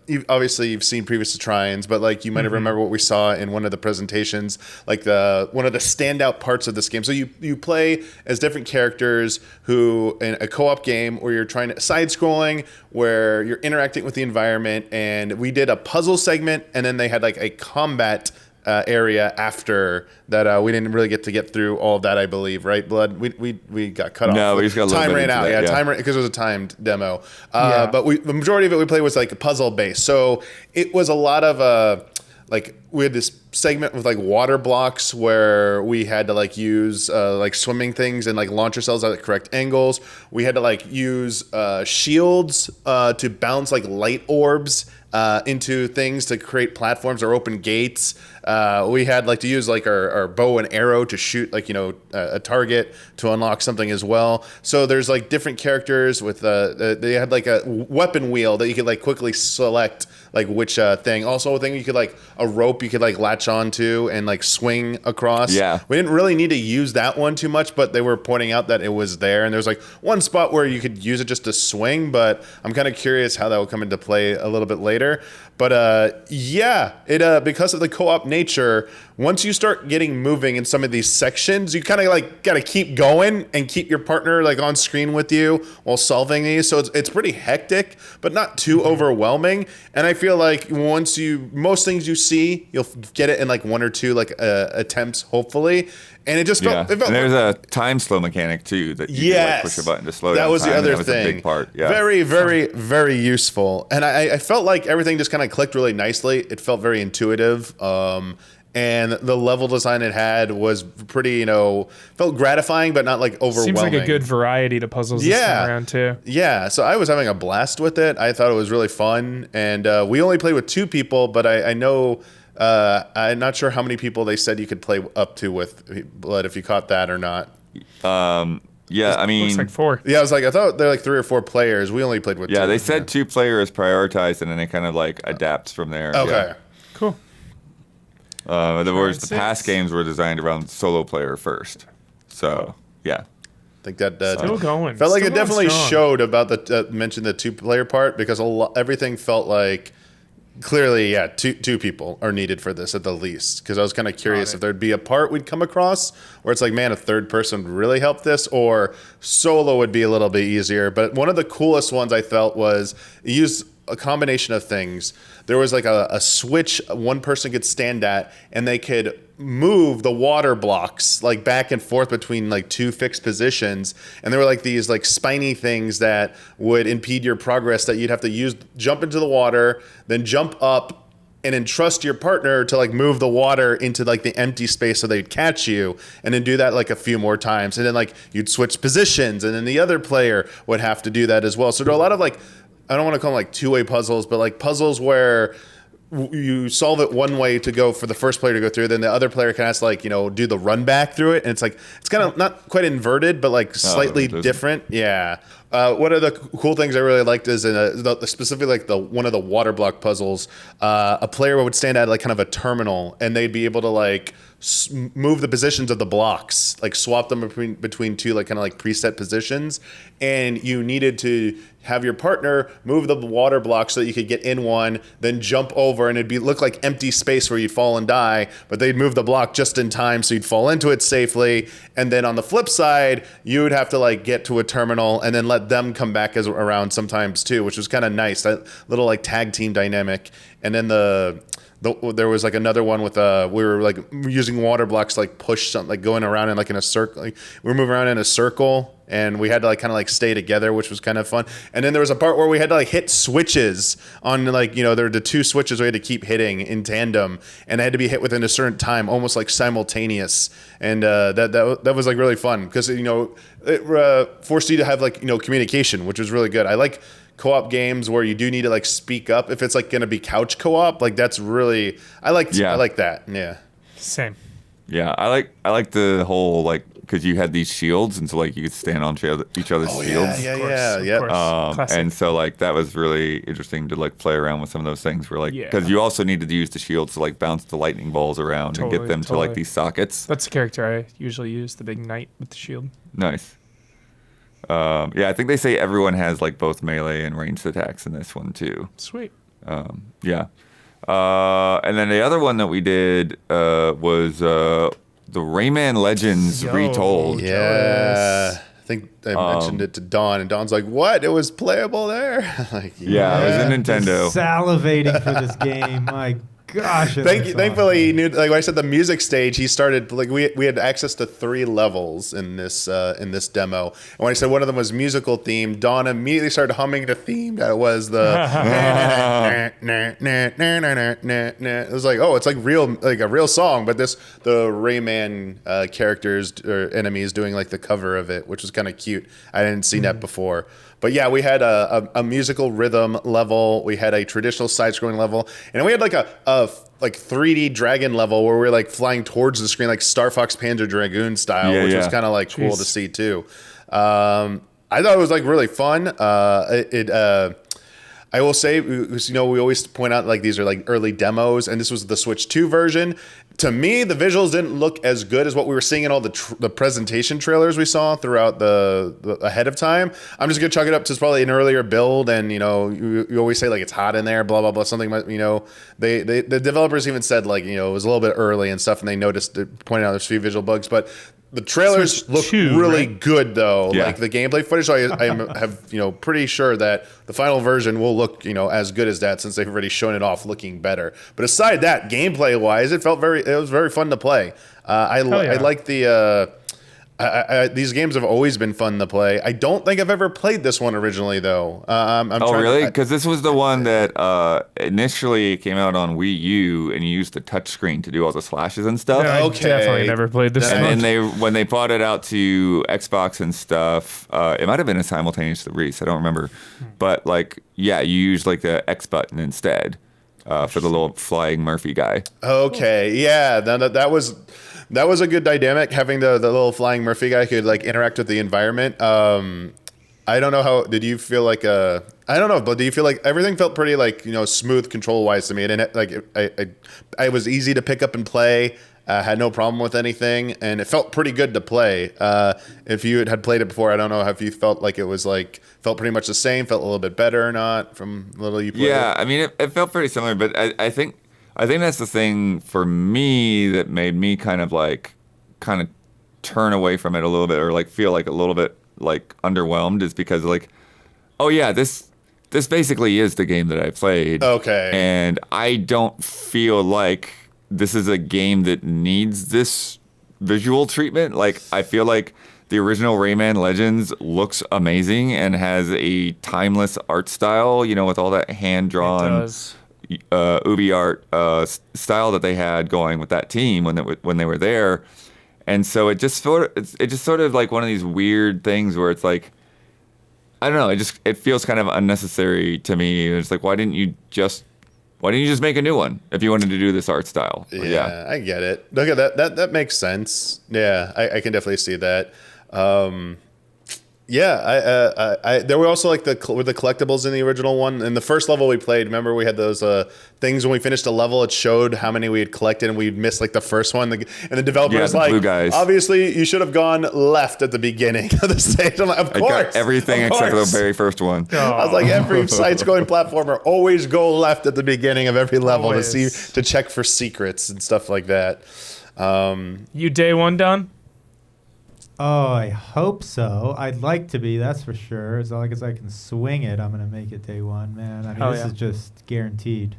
[SPEAKER 3] you've seen previous to Trines, but like you might have remember what we saw in one of the presentations, like one of the standout parts of this game. So you play as different characters who in a co-op game where you're trying to side-scrolling, where you're interacting with the environment, and we did a puzzle segment, and then they had like a combat area after that. We didn't really get through all of that, I believe, right, Blood? We got cut off.
[SPEAKER 1] No, we just got a little
[SPEAKER 3] time
[SPEAKER 1] bit
[SPEAKER 3] ran out.
[SPEAKER 1] that,
[SPEAKER 3] Time because it was a timed demo. But the majority of it we played was like puzzle based. So it was a lot of we had this segment with like water blocks where we had to like use like swimming things and like launch ourselves at the correct angles. We had to like use shields to bounce like light orbs into things to create platforms or open gates. We had like to use like our bow and arrow to shoot like a target to unlock something as well. So there's like different characters with they had like a weapon wheel that you could like quickly select like which thing. Also a thing you could like a rope you could like latch onto and like swing across.
[SPEAKER 1] Yeah.
[SPEAKER 3] We didn't really need to use that one too much, but they were pointing out that it was there. And there's like one spot where you could use it just to swing, but I'm kind of curious how that will come into play a little bit later. But it because of the co-op nature, once you start getting moving in some of these sections, you kind of like got to keep going and keep your partner like on screen with you while solving these. So it's pretty hectic, but not too overwhelming. And I feel like most things you see, you'll get it in like one or two like attempts, hopefully. And it just felt.
[SPEAKER 1] And there's a time slow mechanic too that you can like push a button to slow down.
[SPEAKER 3] That was
[SPEAKER 1] time,
[SPEAKER 3] the other
[SPEAKER 1] that was
[SPEAKER 3] thing.
[SPEAKER 1] A big part. Yeah.
[SPEAKER 3] Very, very, very useful. And I felt like everything just kind of clicked really nicely. It felt very intuitive. And the level design it had was pretty, felt gratifying, but not like overwhelming.
[SPEAKER 2] Seems like a good variety to puzzles this time around too.
[SPEAKER 3] Yeah, so I was having a blast with it. I thought it was really fun. And we only played with 2 people, but I know... I'm not sure how many people they said you could play up to with Blood, if you caught that or not.
[SPEAKER 1] Yeah, I mean...
[SPEAKER 2] Looks like 4.
[SPEAKER 3] Yeah, I thought they're like 3 or 4 players. We only played with 2.
[SPEAKER 1] Yeah, they said 2 players prioritized, and then it kind of like adapts from there.
[SPEAKER 3] Okay.
[SPEAKER 1] Yeah.
[SPEAKER 2] Cool.
[SPEAKER 1] The past games were designed around solo player first. So, yeah.
[SPEAKER 3] I think that
[SPEAKER 2] Still going.
[SPEAKER 3] felt like
[SPEAKER 2] Still
[SPEAKER 3] it definitely
[SPEAKER 2] strong.
[SPEAKER 3] showed about mentioned the 2-player part, because everything felt like clearly, two people are needed for this at the least. Because I was kind of curious if there'd be a part we'd come across where it's like, man, a third person would really help this, or solo would be a little bit easier. But one of the coolest ones I felt was it used a combination of things. There was like a switch one person could stand at, and they could move the water blocks like back and forth between like 2 fixed positions. And there were like these like spiny things that would impede your progress that you'd have to jump into the water, then jump up and entrust your partner to like move the water into like the empty space so they'd catch you, and then do that like a few more times. And then like you'd switch positions, and then the other player would have to do that as well. So there are a lot of like, I don't want to call them like 2-way puzzles, but like puzzles where you solve it one way to go for the first player to go through, then the other player can have to like, do the run back through it. And it's like, it's kind of not quite inverted, but like slightly different. Yeah. One of the cool things I really liked is specifically like one of the water block puzzles, a player would stand at like kind of a terminal, and they'd be able to like move the positions of the blocks, like swap them between 2 like kind of like preset positions, and you needed to have your partner move the water block so that you could get in one, then jump over, and it'd look like empty space where you'd fall and die, but they'd move the block just in time so you'd fall into it safely. And then on the flip side, you would have to like get to a terminal and then let them come back around sometimes too, which was kind of nice, that little like tag team dynamic. And then there was like another one with we were like using water blocks to like push something, like going around in like in a circle. Like, we were moving around in a circle, and we had to like kind of like stay together, which was kind of fun. And then there was a part where we had to like hit switches on like, there were the 2 switches we had to keep hitting in tandem, and they had to be hit within a certain time, almost like simultaneous. And that was like really fun, because it forced you to have like communication, which was really good. I like co-op games where you do need to like speak up if it's like going to be couch co-op. Like that's really I like that. Yeah.
[SPEAKER 2] Same.
[SPEAKER 1] Yeah, I like the whole like, because you had these shields, and so like you could stand on each other's shields.
[SPEAKER 3] Yeah.
[SPEAKER 1] And so like that was really interesting to like play around with some of those things where like, because you also needed to use the shields to like bounce the lightning balls around and get them to like these sockets.
[SPEAKER 2] That's the character I usually use, the big knight with the shield.
[SPEAKER 1] Nice. I think they say everyone has like both melee and ranged attacks in this one too.
[SPEAKER 2] Sweet.
[SPEAKER 1] And then the other one that we did was the Rayman Legends Retold.
[SPEAKER 3] Yeah. I think I mentioned it to Dawn, and Dawn's like, "What? It was playable there?" Like,
[SPEAKER 1] yeah, it was in Nintendo.
[SPEAKER 4] Salivating for this game. My gosh.
[SPEAKER 3] Thankfully, he knew. Like when I said the music stage, he started like we had access to 3 levels in this demo. And when I said one of them was musical themed, Dawn immediately started humming the theme. That was the. It was like, oh, it's like a real song, but the Rayman characters or enemies doing like the cover of it, which was kind of cute. I hadn't seen that before. But yeah, we had a musical rhythm level. We had a traditional side-scrolling level, and we had like a 3D dragon level where we were like flying towards the screen, like Star Fox Panzer Dragoon style, which was kind of like cool to see too. I thought it was like really fun. I will say, you know, we always point out like these are like early demos, and this was the Switch 2 version. To me, the visuals didn't look as good as what we were seeing in all the presentation trailers we saw throughout the ahead of time. I'm just gonna chalk it up to probably an earlier build, and you know, you always say like it's hot in there, blah blah blah. Something, you know, the developers even said like, you know, it was a little bit early and stuff, and they pointed out there's a few visual bugs, but the trailers look really good, though. Yeah. Like the gameplay footage, I have, you know, pretty sure that the final version will look, you know, as good as that, since they've already shown it off looking better. But aside that, gameplay wise, it was very fun to play. I like the. These games have always been fun to play. I don't think I've ever played this one originally, though.
[SPEAKER 1] Really? Because this was the one that initially came out on Wii U, and you used the touchscreen to do all the slashes and stuff.
[SPEAKER 2] Yeah, I definitely never played this one.
[SPEAKER 1] And then when they brought it out to Xbox and stuff, it might have been a simultaneous release. I don't remember. But, like, yeah, you used, like, the X button instead for the little flying Murphy guy.
[SPEAKER 3] Okay, yeah. That was a good dynamic, having the little flying Murphy guy could like interact with the environment. I don't know how, did you feel like I don't know, but do you feel like everything felt pretty like, you know, smooth control wise to me? And I was easy to pick up and play. Had no problem with anything, and it felt pretty good to play. If you had played it before, I don't know if you felt like it was like, felt pretty much the same, felt a little bit better or not from the little you played.
[SPEAKER 1] Yeah, I mean, it felt pretty similar, but I think that's the thing for me that made me kind of turn away from it a little bit, or like feel like a little bit like underwhelmed, is because like, oh yeah, this basically is the game that I played.
[SPEAKER 3] Okay.
[SPEAKER 1] And I don't feel like this is a game that needs this visual treatment. Like, I feel like the original Rayman Legends looks amazing and has a timeless art style, you know, with all that hand-drawn Ubi art style that they had going with that team when they were there. And so it just sort of like one of these weird things where it's like, I don't know, it feels kind of unnecessary to me. It's like, why didn't you just make a new one if you wanted to do this art style?
[SPEAKER 3] Yeah, I get it. Look at that makes sense. Yeah, I can definitely see that. Yeah, there were also like the collectibles in the original one. In the first level we played, remember we had those things when we finished a level, it showed how many we had collected, and we'd missed like the first one. And the developer was like, obviously you should have gone left at the beginning of the stage. I'm like, of course. I got
[SPEAKER 1] everything except for the very first one.
[SPEAKER 3] Oh. I was like, every side-scrolling platformer, always go left at the beginning of every level to check for secrets and stuff like that.
[SPEAKER 2] You day one done?
[SPEAKER 4] Oh, I hope so. I'd like to be, that's for sure. As long as I can swing it, I'm going to make it day one, man. I mean, this is just guaranteed.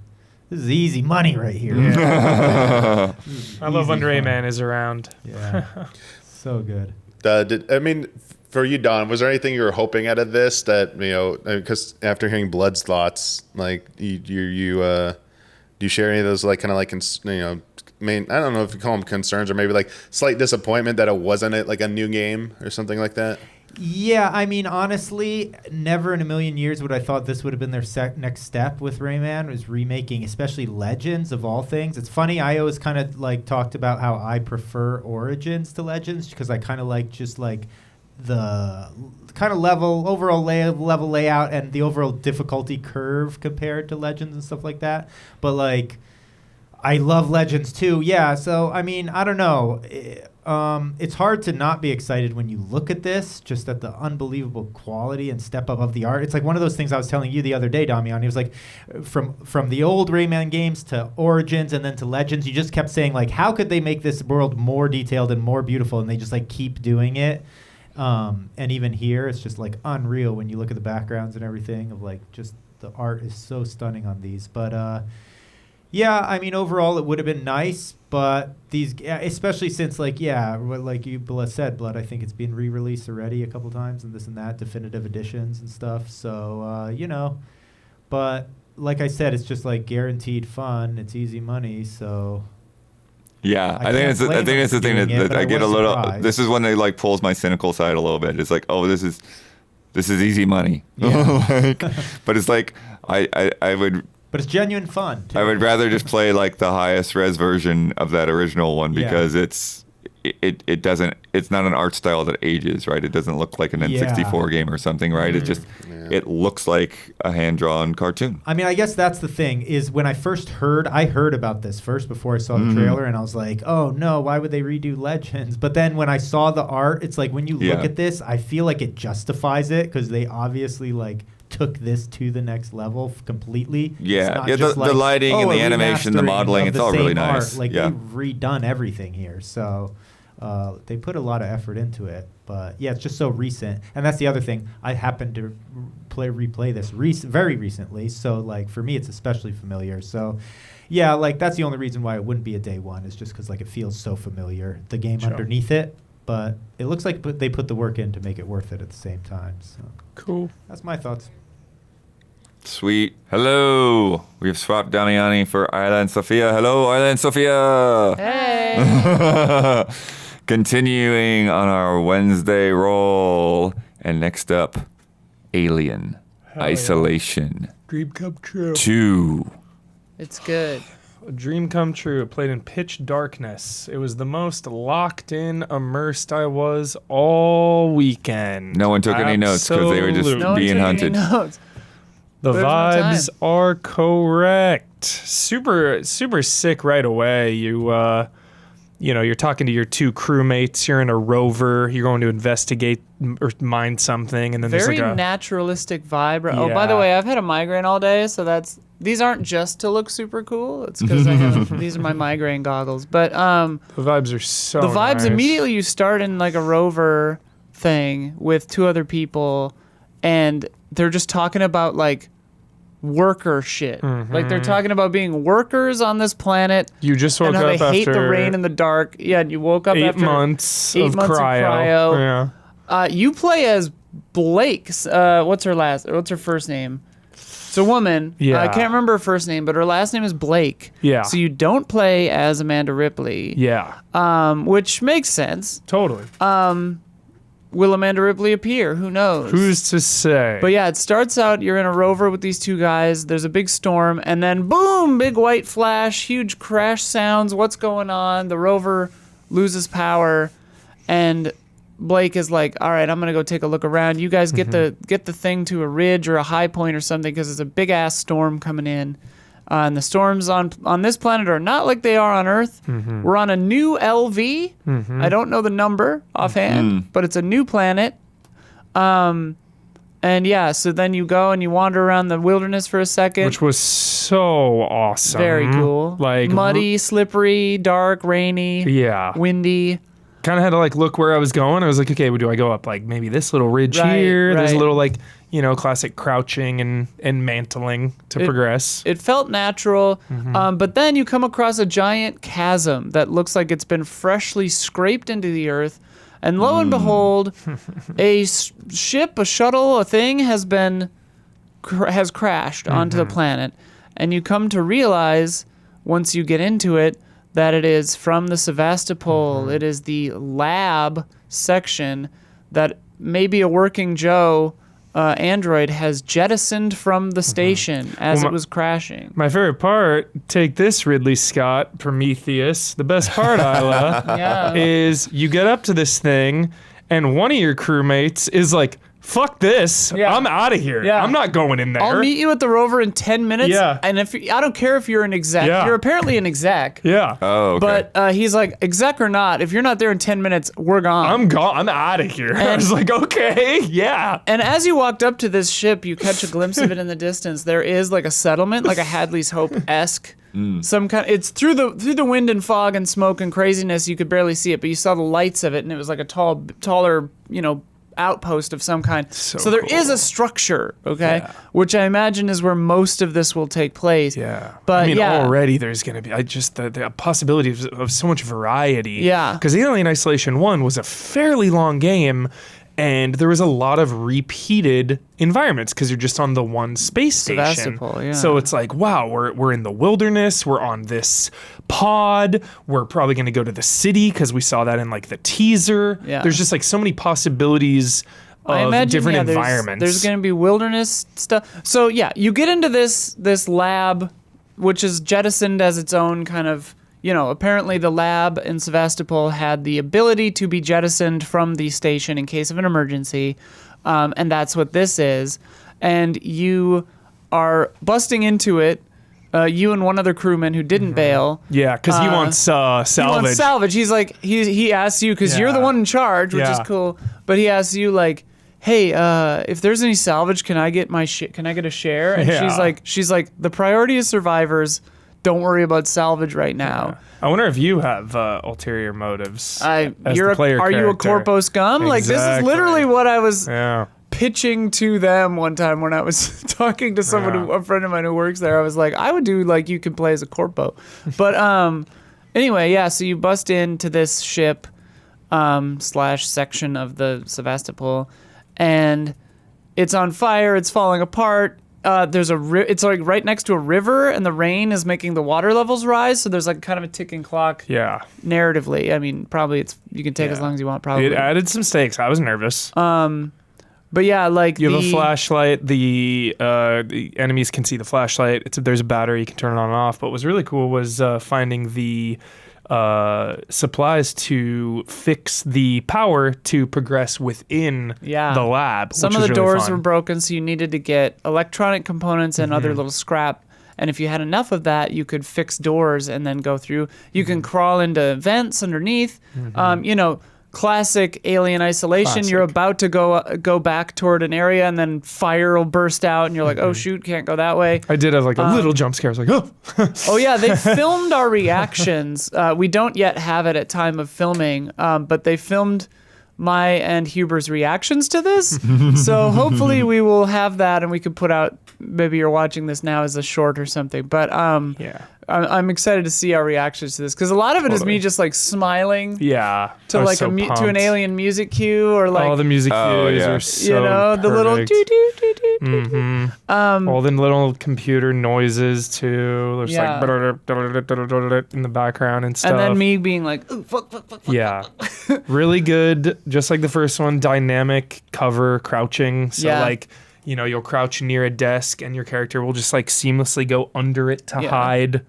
[SPEAKER 4] This is easy money right here.
[SPEAKER 2] Yeah. I love when Rayman is around.
[SPEAKER 4] Yeah. So good.
[SPEAKER 3] For you, Don, was there anything you were hoping out of this that, you know, because after hearing Blood's thoughts, like, do you share any of those, like, kind of like, you know, I don't know if you call them concerns, or maybe like slight disappointment that it wasn't like a new game or something like that?
[SPEAKER 4] Yeah, I mean, honestly, never in a million years would I thought this would have been their next step with Rayman, was remaking, especially Legends of all things. It's funny, I always kind of like talked about how I prefer Origins to Legends, because I kind of like just like the kind of overall level layout and the overall difficulty curve compared to Legends and stuff like that. But like, I love Legends too. Yeah, so I mean, I don't know. It's hard to not be excited when you look at this, just at the unbelievable quality and step up of the art. It's like one of those things I was telling you the other day, Damian. It was like from the old Rayman games to Origins and then to Legends, you just kept saying like, how could they make this world more detailed and more beautiful? And they just like keep doing it. And even here, it's just like unreal when you look at the backgrounds and everything of like, just the art is so stunning on these. But yeah, I mean, overall, it would have been nice, but these, especially since, like, like you said, Blood, I think it's been re-released already a couple times and this and that, definitive editions and stuff. So, you know, but like I said, it's just like guaranteed fun. It's easy money, so.
[SPEAKER 1] Yeah, I think it's the thing that I get a little. Surprised. This is when it like pulls my cynical side a little bit. It's like, oh, this is This is easy money.
[SPEAKER 4] Yeah.
[SPEAKER 1] But it's like I would.
[SPEAKER 4] But it's genuine fun. Too.
[SPEAKER 1] I would rather just play like the highest res version of that original one because it doesn't. It's not an art style that ages, right? It doesn't look like an N64 game or something, right? It just it looks like a hand-drawn cartoon.
[SPEAKER 4] I mean, I guess that's the thing is when I heard about this first before I saw the trailer, and I was like, oh no, why would they redo Legends? But then when I saw the art, it's like when you look at this, I feel like it justifies it because they obviously like took this to the next level completely.
[SPEAKER 1] Yeah, the lighting and the animation, the modeling, it's all really nice.
[SPEAKER 4] Like they've redone everything here, so they put a lot of effort into it. But yeah, it's just so recent, and that's the other thing. I happened to replay this very recently, so like for me, it's especially familiar. So yeah, like that's the only reason why it wouldn't be a day one is just because like it feels so familiar, the game underneath it. But it looks like they put the work in to make it worth it at the same time. So
[SPEAKER 2] cool.
[SPEAKER 4] That's my thoughts.
[SPEAKER 1] Sweet. Hello. We have swapped Damiani for Ayla and Sophia. Hello, Ayla and Sophia.
[SPEAKER 5] Hey.
[SPEAKER 1] Continuing on our Wednesday roll. And next up, Alien Isolation.
[SPEAKER 2] Dream come true.
[SPEAKER 1] 2.
[SPEAKER 5] It's good.
[SPEAKER 2] A dream come true. Played in pitch darkness. It was the most locked in, immersed I was all weekend.
[SPEAKER 1] No one took any notes because they were just being hunted.
[SPEAKER 2] The vibes are correct. Super sick right away. You're talking to your 2 crewmates. You're in a rover. You're going to investigate or mine something, and then
[SPEAKER 5] very
[SPEAKER 2] there's like a
[SPEAKER 5] naturalistic vibe. Oh, by the way, I've had a migraine all day, so these aren't just to look super cool. It's because these are my migraine goggles. But
[SPEAKER 2] the vibes are so.
[SPEAKER 5] The vibes
[SPEAKER 2] nice.
[SPEAKER 5] Immediately you start in like a rover thing with 2 other people, and they're just talking about like worker shit. Like they're talking about being workers on this planet.
[SPEAKER 2] You just woke
[SPEAKER 5] and how
[SPEAKER 2] up
[SPEAKER 5] they hate
[SPEAKER 2] after
[SPEAKER 5] the rain and the dark. Yeah, you woke up
[SPEAKER 2] 8
[SPEAKER 5] after
[SPEAKER 2] months
[SPEAKER 5] 8
[SPEAKER 2] of
[SPEAKER 5] months
[SPEAKER 2] cryo.
[SPEAKER 5] of cryo. You play as Blake. What's her first name? It's a woman.
[SPEAKER 2] Yeah.
[SPEAKER 5] I can't remember her first name, but her last name is Blake.
[SPEAKER 2] Yeah.
[SPEAKER 5] So you don't play as Amanda Ripley.
[SPEAKER 2] Yeah.
[SPEAKER 5] Which makes sense.
[SPEAKER 2] Totally.
[SPEAKER 5] Will Amanda Ripley appear? Who knows?
[SPEAKER 2] Who's to say?
[SPEAKER 5] But yeah, it starts out, you're in a rover with these 2 guys, there's a big storm, and then boom, big white flash, huge crash sounds, what's going on? The rover loses power, and Blake is like, all right, I'm going to go take a look around. You guys get the thing to a ridge or a high point or something, because there's a big-ass storm coming in. And the storms on this planet are not like they are on Earth. We're on a new LV. I don't know the number offhand, but it's a new planet. And yeah, so then you go and you wander around the wilderness for a second.
[SPEAKER 2] Which was so awesome.
[SPEAKER 5] Very cool.
[SPEAKER 2] Like
[SPEAKER 5] muddy, slippery, dark, rainy, windy.
[SPEAKER 2] Kind of had to like look where I was going. I was like, okay, well, do I go up like maybe this little ridge here? There's a little like, classic crouching and mantling to progress.
[SPEAKER 5] It felt natural, but then you come across a giant chasm that looks like it's been freshly scraped into the earth, and lo and behold, a ship, a shuttle, a thing has crashed onto the planet, and you come to realize once you get into it that it is from the Sevastopol. It is the lab section that maybe a working Joe android has jettisoned from the station as it was crashing.
[SPEAKER 2] My favorite part, take this, Ridley Scott, Prometheus. The best part, Isla, is you get up to this thing, and one of your crewmates is like, fuck this. Yeah. I'm out of here. Yeah. I'm not going in there.
[SPEAKER 5] I'll meet you at the rover in 10 minutes. Yeah. And I don't care if you're an exec. Yeah. You're apparently an exec.
[SPEAKER 2] Yeah.
[SPEAKER 1] Oh, okay.
[SPEAKER 5] But he's like, exec or not, if you're not there in 10 minutes, we're gone.
[SPEAKER 2] I'm gone. I'm out of here. And I was like, okay, yeah.
[SPEAKER 5] And as you walked up to this ship, you catch a glimpse of it in the distance. There is like a settlement, like a Hadley's Hope-esque. Some kind. It's through the wind and fog and smoke and craziness. You could barely see it, but you saw the lights of it, and it was like a taller, outpost of some kind. So there is a structure, okay, which I imagine is where most of this will take place.
[SPEAKER 2] Yeah,
[SPEAKER 5] but
[SPEAKER 2] I mean, already there's going to be just the possibility of so much variety.
[SPEAKER 5] Yeah,
[SPEAKER 2] because Alien Isolation 1 was a fairly long game. And there was a lot of repeated environments because you're just on the one space station.
[SPEAKER 5] Yeah.
[SPEAKER 2] So it's like, wow, we're in the wilderness. We're on this pod. We're probably going to go to the city because we saw that in like the teaser.
[SPEAKER 5] Yeah.
[SPEAKER 2] There's just like so many possibilities of different environments.
[SPEAKER 5] There's going to be wilderness stuff. So yeah, you get into this lab, which is jettisoned as its own kind of, apparently the lab in Sevastopol had the ability to be jettisoned from the station in case of an emergency. And that's what this is. And you are busting into it. You and one other crewman who didn't bail.
[SPEAKER 2] Yeah, because he wants salvage.
[SPEAKER 5] He wants salvage. He's like, he asks you, because you're the one in charge, which is cool. But he asks you, like, hey, if there's any salvage, can I get can I get a share? And she's like, the priority is survivors. Don't worry about salvage right now.
[SPEAKER 2] Yeah. I wonder if you have ulterior motives.
[SPEAKER 5] Are you a corpo scum?
[SPEAKER 2] Exactly.
[SPEAKER 5] Like, this is literally what I was pitching to them one time when I was talking to someone, a friend of mine who works there. I was like, I would do like you can play as a corpo. But anyway, yeah, so you bust into this ship / section of the Sevastopol, and it's on fire, it's falling apart. There's it's like right next to a river, and the rain is making the water levels rise. So there's like kind of a ticking clock.
[SPEAKER 2] Yeah.
[SPEAKER 5] Narratively, I mean, probably you can take as long as you want. Probably
[SPEAKER 2] it added some stakes. I was nervous.
[SPEAKER 5] But yeah, like
[SPEAKER 2] you have a flashlight. The enemies can see the flashlight. There's a battery. You can turn it on and off. But what was really cool was finding the supplies to fix the power to progress within the lab.
[SPEAKER 5] Some of the doors were broken, so you needed to get electronic components and other little scrap. And if you had enough of that, you could fix doors and then go through. You can crawl into vents underneath. Classic Alien Isolation. You're about to go back toward an area, and then fire will burst out, and you're like, oh shoot, can't go that way.
[SPEAKER 2] I did have like a little jump scare. I was like, oh.
[SPEAKER 5] Oh yeah, they filmed our reactions. We don't yet have it at time of filming, but they filmed my and Huber's reactions to this. So hopefully we will have that, and we could put out, maybe you're watching this now as a short or something. But I'm excited to see our reactions to this, because a lot of it is me just like smiling.
[SPEAKER 2] Yeah.
[SPEAKER 5] To like to an Alien music cue, or like
[SPEAKER 2] all the music cues are so
[SPEAKER 5] the little doo doo doo doo.
[SPEAKER 2] Mm-hmm. All the little computer noises too. There's like in the background and stuff.
[SPEAKER 5] And then me being like, ooh, fuck.
[SPEAKER 2] Yeah. Really good. Just like the first one, dynamic cover crouching. So like, you'll crouch near a desk and your character will just like seamlessly go under it to hide.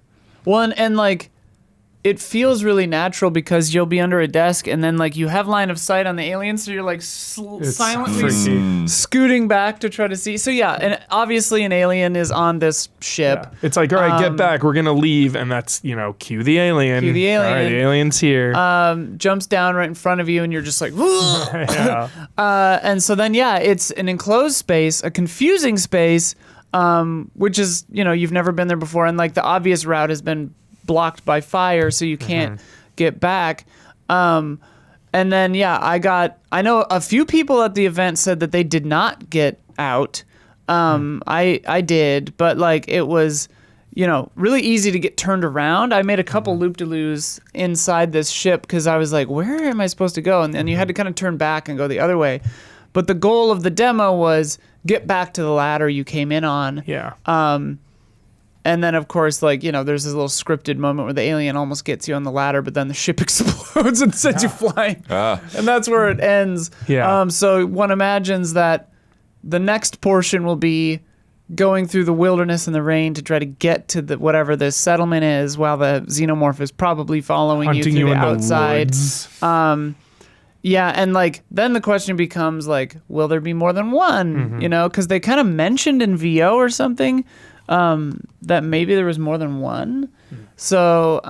[SPEAKER 5] Well, and like, it feels really natural because you'll be under a desk and then like you have line of sight on the alien, so you're like silently scooting back to try to see. So yeah, and obviously an alien is on this ship.
[SPEAKER 2] Yeah. It's like, all right, get back, we're gonna leave, and that's cue the alien.
[SPEAKER 5] Cue the alien.
[SPEAKER 2] All right, the alien's here.
[SPEAKER 5] Jumps down right in front of you, and you're just like, and so then it's an enclosed space, a confusing space, which is you've never been there before, and like the obvious route has been blocked by fire, so you can't get back. And then I know a few people at the event said that they did not get out. I did, but like it was really easy to get turned around. I made a couple loop-de-loos inside this ship because I was like, where am I supposed to go? And then you had to kind of turn back and go the other way. But the goal of the demo was get back to the ladder you came in on.
[SPEAKER 2] Yeah.
[SPEAKER 5] And then, of course, like, there's this little scripted moment where the alien almost gets you on the ladder, but then the ship explodes and sends you flying. And that's where it ends.
[SPEAKER 2] Yeah.
[SPEAKER 5] So one imagines that the next portion will be going through the wilderness and the rain to try to get to whatever this settlement is, while the xenomorph is probably following you through the outside. Yeah, and like then the question becomes like, will there be more than one? Because they kind of mentioned in VO or something that maybe there was more than one. So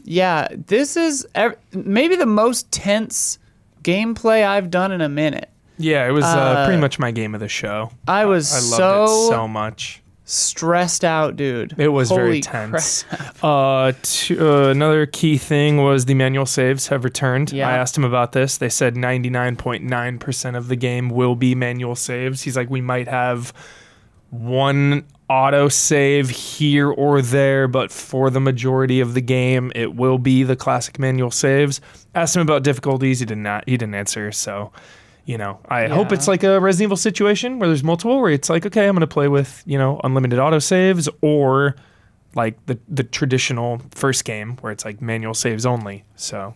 [SPEAKER 5] this is maybe the most tense gameplay I've done in a minute.
[SPEAKER 2] Yeah, it was pretty much my game of the show.
[SPEAKER 5] I loved it
[SPEAKER 2] so much.
[SPEAKER 5] Stressed out, dude.
[SPEAKER 2] It was very tense. Another key thing was the manual saves have returned.
[SPEAKER 5] Yeah.
[SPEAKER 2] I asked him about this. They said 99.9% of the game will be manual saves. He's like, we might have one auto save here or there, but for the majority of the game, it will be the classic manual saves. Asked him about difficulties. He didn't answer. So, I hope it's like a Resident Evil situation where there's multiple, where it's like, okay, I'm going to play with, unlimited autosaves, or like the traditional first game where it's like manual saves only. So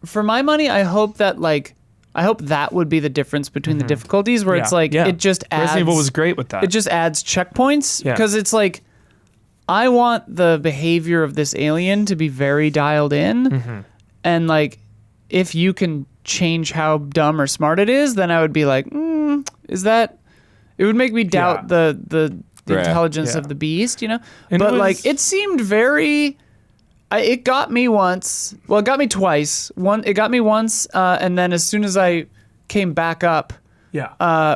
[SPEAKER 5] for my money, I hope that like, I hope that would be the difference between the difficulties, where it's like it just adds.
[SPEAKER 2] Resident Evil was great with that.
[SPEAKER 5] It just adds checkpoints because it's like I want the behavior of this alien to be very dialed in, and like if you can change how dumb or smart it is, then I would be like, is that? It would make me doubt the intelligence of the beast, you know. And but like it seemed very. It got me once. Well, it got me twice. It got me once, and then as soon as I came back up,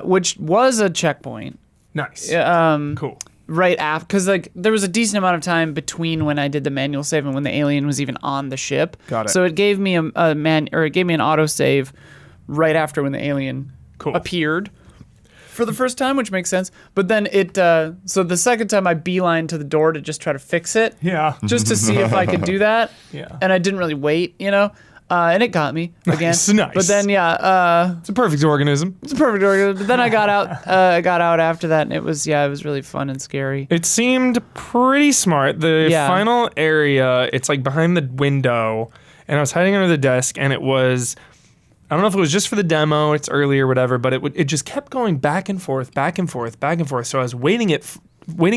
[SPEAKER 5] which was a checkpoint.
[SPEAKER 2] Nice. Cool.
[SPEAKER 5] Right after, because like there was a decent amount of time between when I did the manual save and when the alien was even on the ship.
[SPEAKER 2] Got it.
[SPEAKER 5] So it gave me it gave me an auto save right after when the alien appeared. For the first time, which makes sense. But then so the second time I beelined to the door to just try to fix it.
[SPEAKER 2] Yeah.
[SPEAKER 5] Just to see if I could do that.
[SPEAKER 2] Yeah.
[SPEAKER 5] And I didn't really wait, you know? And it got me again.
[SPEAKER 2] Nice.
[SPEAKER 5] But then,
[SPEAKER 2] it's a perfect organism.
[SPEAKER 5] It's a perfect organism. But then I got out after that, and it was really fun and scary.
[SPEAKER 2] It seemed pretty smart. The final area, it's like behind the window, and I was hiding under the desk, and it was... I don't know if it was just for the demo, it's early or whatever, but it just kept going back and forth, back and forth, back and forth. So I was waiting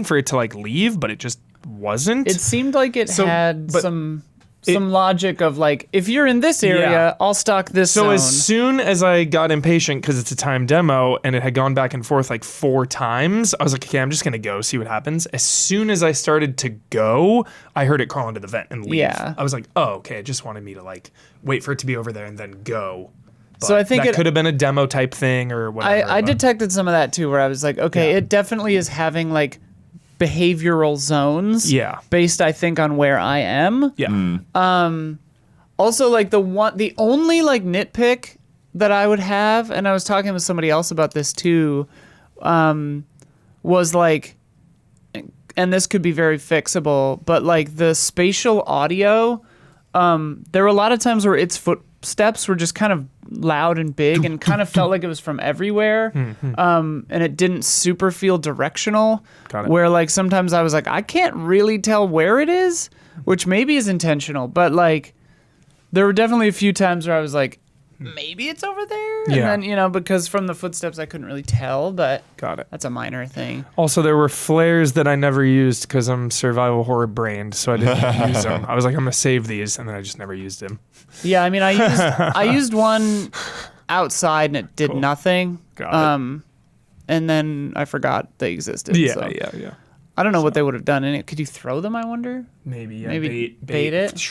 [SPEAKER 2] for it to like leave, but it just wasn't.
[SPEAKER 5] It seemed like it had some logic of like, if you're in this area, I'll stock this zone.
[SPEAKER 2] So as soon as I got impatient because it's a timed demo and it had gone back and forth like 4 times, I was like, okay, I'm just gonna go see what happens. As soon as I started to go, I heard it crawl into the vent and leave.
[SPEAKER 5] Yeah.
[SPEAKER 2] I was like, oh, okay, it just wanted me to like wait for it to be over there and then go. But
[SPEAKER 5] so I think
[SPEAKER 2] that could have been a demo type thing or whatever.
[SPEAKER 5] I detected some of that too, where I was like, okay, it definitely is having like behavioral zones.
[SPEAKER 2] Yeah.
[SPEAKER 5] Based, I think, on where I am.
[SPEAKER 2] Yeah.
[SPEAKER 5] Also, like the only like nitpick that I would have, and I was talking with somebody else about this too, was like, and this could be very fixable, but like the spatial audio, there were a lot of times where its footsteps were just kind of loud and big and kind of felt like it was from everywhere, and it didn't super feel directional.
[SPEAKER 2] Got it.
[SPEAKER 5] Where like sometimes I was like, I can't really tell where it is, which maybe is intentional, but like there were definitely a few times where I was like, maybe it's over there, and then, you know, because from the footsteps I couldn't really tell, but
[SPEAKER 2] got it.
[SPEAKER 5] That's a minor thing.
[SPEAKER 2] Also, there were flares that I never used because I'm survival horror brained, so I didn't use them. I was like, I'm gonna save these, and then I just never used them.
[SPEAKER 5] Yeah, I mean, I used one outside and it did nothing.
[SPEAKER 2] Got it.
[SPEAKER 5] And then I forgot they existed.
[SPEAKER 2] Yeah,
[SPEAKER 5] so.
[SPEAKER 2] yeah.
[SPEAKER 5] I don't know what they would have done in it. Could you throw them, I wonder?
[SPEAKER 2] Maybe, yeah.
[SPEAKER 5] Maybe bait it.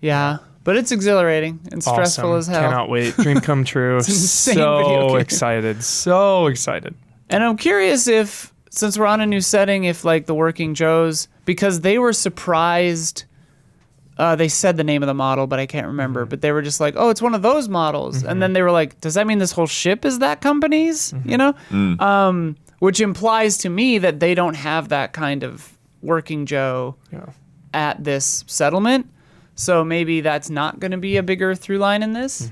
[SPEAKER 5] Yeah. But it's exhilarating and stressful as hell.
[SPEAKER 2] Cannot wait. Dream come true.
[SPEAKER 5] It's an insane video
[SPEAKER 2] So
[SPEAKER 5] game.
[SPEAKER 2] excited. So excited.
[SPEAKER 5] And I'm curious if, since we're on a new setting, if like the Working Joes, because they were surprised, they said the name of the model, but I can't remember, but they were just like, oh, it's one of those models. And then they were like, does that mean this whole ship is that company's? You know? Which implies to me that they don't have that kind of Working Joe at this settlement. So maybe that's not going to be a bigger through line in this.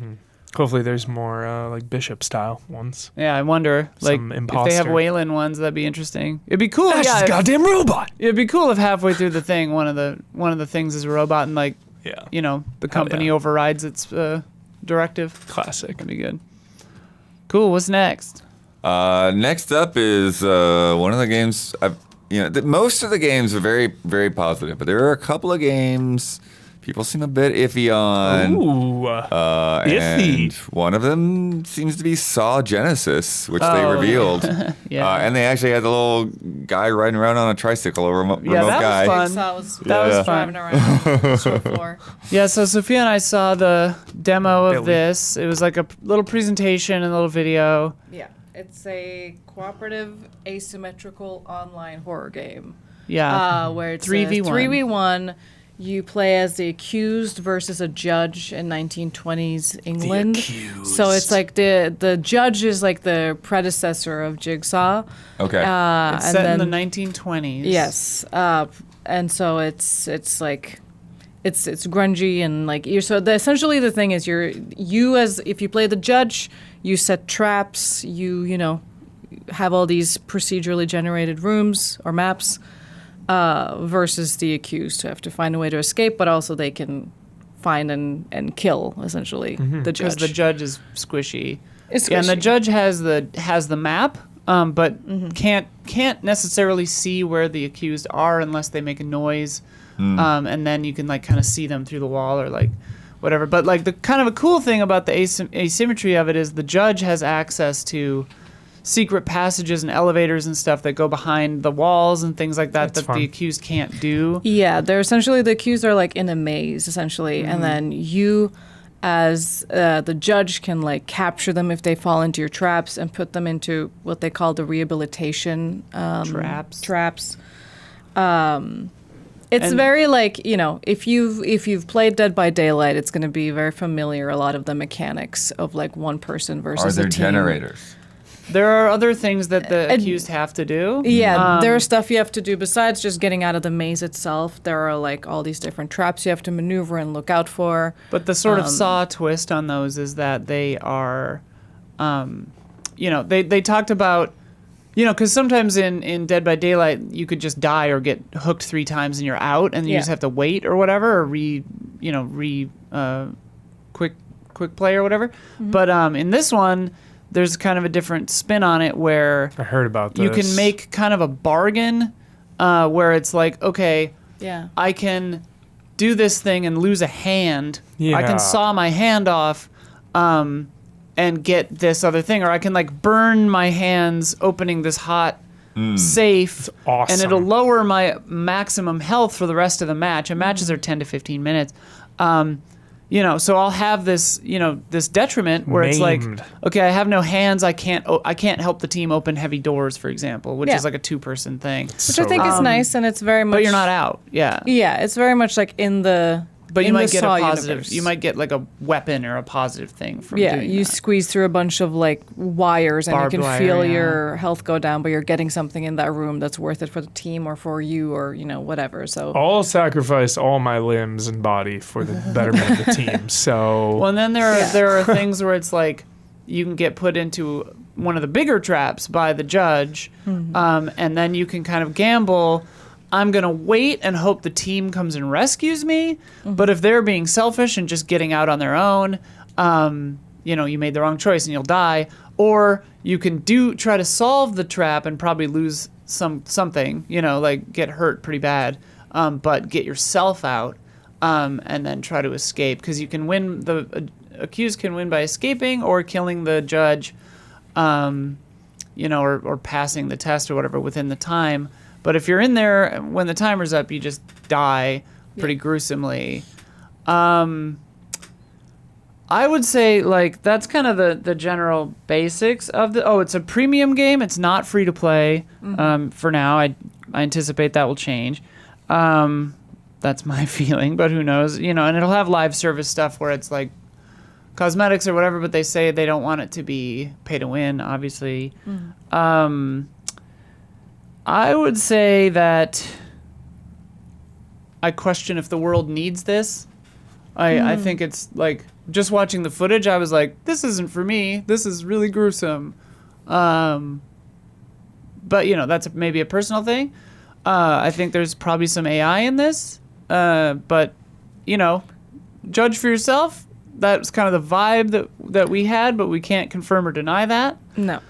[SPEAKER 2] Hopefully there's more like Bishop style ones.
[SPEAKER 5] Yeah, I wonder. Like
[SPEAKER 2] Some
[SPEAKER 5] if
[SPEAKER 2] imposter.
[SPEAKER 5] they have Wayland ones, that'd be interesting. It'd be cool.
[SPEAKER 2] That's just a goddamn robot.
[SPEAKER 5] It'd be cool if halfway through the thing, one of the things is a robot, and like, you know, the company overrides its directive.
[SPEAKER 2] Classic.
[SPEAKER 5] That'd be good. Cool. What's next?
[SPEAKER 1] Next up is one of the games. Most of the games are very, very positive, but there are a couple of games people seem a bit iffy on.
[SPEAKER 2] Ooh, iffy.
[SPEAKER 1] And one of them seems to be Saw Genesis, which they revealed. And they actually had the little guy riding around on a tricycle, a remote guy.
[SPEAKER 5] Was fun. That was fun.
[SPEAKER 6] Driving around the show floor.
[SPEAKER 5] Yeah, so Sophia and I saw the demo of this. It was like a little presentation and a little video.
[SPEAKER 6] Yeah, it's a cooperative, asymmetrical online horror game.
[SPEAKER 5] Yeah.
[SPEAKER 6] Where it's
[SPEAKER 5] 3v1.
[SPEAKER 6] 3v1. You play as the accused versus a judge in 1920s England. So it's like the judge is like the predecessor of Jigsaw.
[SPEAKER 1] Okay.
[SPEAKER 5] It's set in the 1920s.
[SPEAKER 6] Yes. And so it's like it's grungy and like essentially the thing is if you play the judge, you set traps, you know, have all these procedurally generated rooms or maps. Versus the accused who have to find a way to escape, but also they can find and kill essentially the judge.
[SPEAKER 5] Because the judge is squishy.
[SPEAKER 6] It's
[SPEAKER 5] Yeah, and the
[SPEAKER 6] squishy.
[SPEAKER 5] judge has the map, but can't necessarily see where the accused are unless they make a noise, and then you can like kind of see them through the wall or like whatever. But like the kind of a cool thing about the asymmetry of it is the judge has access to secret passages and elevators and stuff that go behind the walls and things like that
[SPEAKER 2] That's
[SPEAKER 5] that
[SPEAKER 2] fun.
[SPEAKER 5] the accused can't do.
[SPEAKER 6] Yeah, they're essentially the accused are like in a maze essentially, and then you, as the judge, can like capture them if they fall into your traps and put them into what they call the rehabilitation traps. It's
[SPEAKER 5] And-
[SPEAKER 6] very like, you know, if you've played Dead by Daylight, it's going to be very familiar. A lot of the mechanics of like one person versus
[SPEAKER 1] Are there
[SPEAKER 6] a team.
[SPEAKER 1] generators?
[SPEAKER 5] There are other things that the accused have to do.
[SPEAKER 6] Yeah, there are stuff you have to do besides just getting out of the maze itself. There are like all these different traps you have to maneuver and look out for.
[SPEAKER 5] But the sort of Saw twist on those is that they are, you know, they talked about, you know, because sometimes in Dead by Daylight you could just die or get hooked 3 times and you're out, and you
[SPEAKER 6] Yeah.
[SPEAKER 5] just have to wait or whatever, or quick play or whatever. But in this one, there's kind of a different spin on it where
[SPEAKER 2] I heard about this.
[SPEAKER 5] you can make kind of a bargain where it's like, okay,
[SPEAKER 6] Yeah.
[SPEAKER 5] I can do this thing and lose a hand. I
[SPEAKER 2] Yeah.
[SPEAKER 5] can saw my hand off and get this other thing. Or I can like burn my hands opening this hot safe.
[SPEAKER 2] awesome.
[SPEAKER 5] And it'll lower my maximum health for the rest of the match. And matches are 10 to 15 minutes. You know, so I'll have this, you know, this detriment where it's like,
[SPEAKER 2] Maimed.
[SPEAKER 5] okay, I have no hands. I can't help the team open heavy doors, for example, which
[SPEAKER 6] Yeah.
[SPEAKER 5] is like a 2-person thing.
[SPEAKER 6] Which I think is nice, and it's very much.
[SPEAKER 5] But you're not out. Yeah.
[SPEAKER 6] Yeah, it's very much like in the.
[SPEAKER 5] But you
[SPEAKER 6] in
[SPEAKER 5] might
[SPEAKER 6] the
[SPEAKER 5] get a
[SPEAKER 6] Saw
[SPEAKER 5] positive.
[SPEAKER 6] universe.
[SPEAKER 5] You might get like a weapon or a positive thing from
[SPEAKER 6] Yeah,
[SPEAKER 5] doing
[SPEAKER 6] you
[SPEAKER 5] that.
[SPEAKER 6] squeeze through a bunch of like wires, and
[SPEAKER 5] Barbed
[SPEAKER 6] you can
[SPEAKER 5] wire,
[SPEAKER 6] feel
[SPEAKER 5] yeah.
[SPEAKER 6] your health go down, but you're getting something in that room that's worth it for the team or for you or you know whatever. So
[SPEAKER 2] I'll sacrifice all my limbs and body for the betterment of the team. So
[SPEAKER 5] Well, and then there are things where it's like you can get put into one of the bigger traps by the judge, and then you can kind of gamble. I'm going to wait and hope the team comes and rescues me. But if they're being selfish and just getting out on their own, you know, you made the wrong choice and you'll die. Or you can try to solve the trap and probably lose something, you know, like get hurt pretty bad, but get yourself out and then try to escape. Because you can win, the accused can win by escaping or killing the judge, you know, or passing the test or whatever within the time. But if you're in there when the timer's up, you just die pretty gruesomely. I would say like that's kind of the general basics of the. Oh, it's a premium game. It's not free to play for now. I anticipate that will change. That's my feeling, but who knows? You know, and it'll have live service stuff where it's like cosmetics or whatever. But they say they don't want it to be pay to win, obviously. I would say that I question if the world needs this. I think it's like just watching the footage, I was like, this isn't for me. This is really gruesome. But, you know, that's maybe a personal thing. I think there's probably some AI in this. But, you know, judge for yourself. That's kind of the vibe that we had, but we can't confirm or deny that.
[SPEAKER 6] no.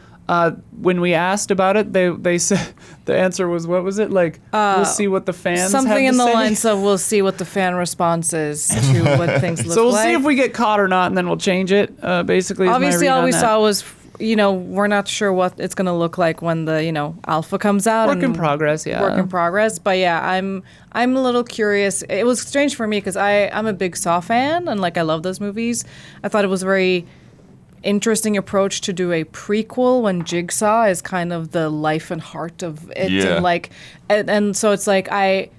[SPEAKER 5] When we asked about it, they said the answer was, what was it? Like, we'll see what the fans
[SPEAKER 6] Something
[SPEAKER 5] have to
[SPEAKER 6] in the
[SPEAKER 5] say.
[SPEAKER 6] lines of we'll see what the fan response is to what things look like.
[SPEAKER 5] So we'll see if we get caught or not, and then we'll change it. Basically, is my
[SPEAKER 6] Obviously,
[SPEAKER 5] read
[SPEAKER 6] all
[SPEAKER 5] on
[SPEAKER 6] we
[SPEAKER 5] that.
[SPEAKER 6] saw was, you know, we're not sure what it's going to look like when the, you know, alpha comes out.
[SPEAKER 5] Work in
[SPEAKER 6] and
[SPEAKER 5] progress, yeah.
[SPEAKER 6] Work in progress. But yeah, I'm a little curious. It was strange for me because I'm a big Saw fan and like I love those movies. I thought it was a very interesting approach to do a prequel when Jigsaw is kind of the life and heart of it.
[SPEAKER 1] Yeah.
[SPEAKER 6] And like, and so it's like I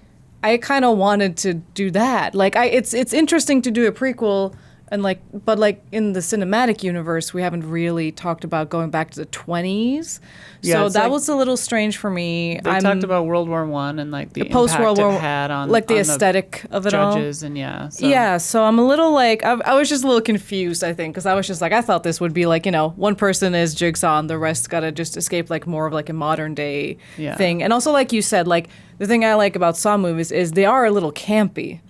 [SPEAKER 6] kind of wanted to do that. Like it's interesting to do a prequel. And like, but like in the cinematic universe, we haven't really talked about going back to the 20s.
[SPEAKER 5] Yeah,
[SPEAKER 6] So
[SPEAKER 5] it's
[SPEAKER 6] that
[SPEAKER 5] like-
[SPEAKER 6] was a little strange for me.
[SPEAKER 5] They talked about World War I and like the
[SPEAKER 6] post
[SPEAKER 5] impact
[SPEAKER 6] World War
[SPEAKER 5] it had on
[SPEAKER 6] like the
[SPEAKER 5] on
[SPEAKER 6] aesthetic of it all.
[SPEAKER 5] judges and So.
[SPEAKER 6] Yeah, so I'm a little like I was just a little confused. I think because I was just like I thought this would be like one person is Jigsaw and the rest gotta just escape like more of like a modern day
[SPEAKER 5] Yeah.
[SPEAKER 6] thing. And also like you said, like the thing I like about Saw movies is they are a little campy.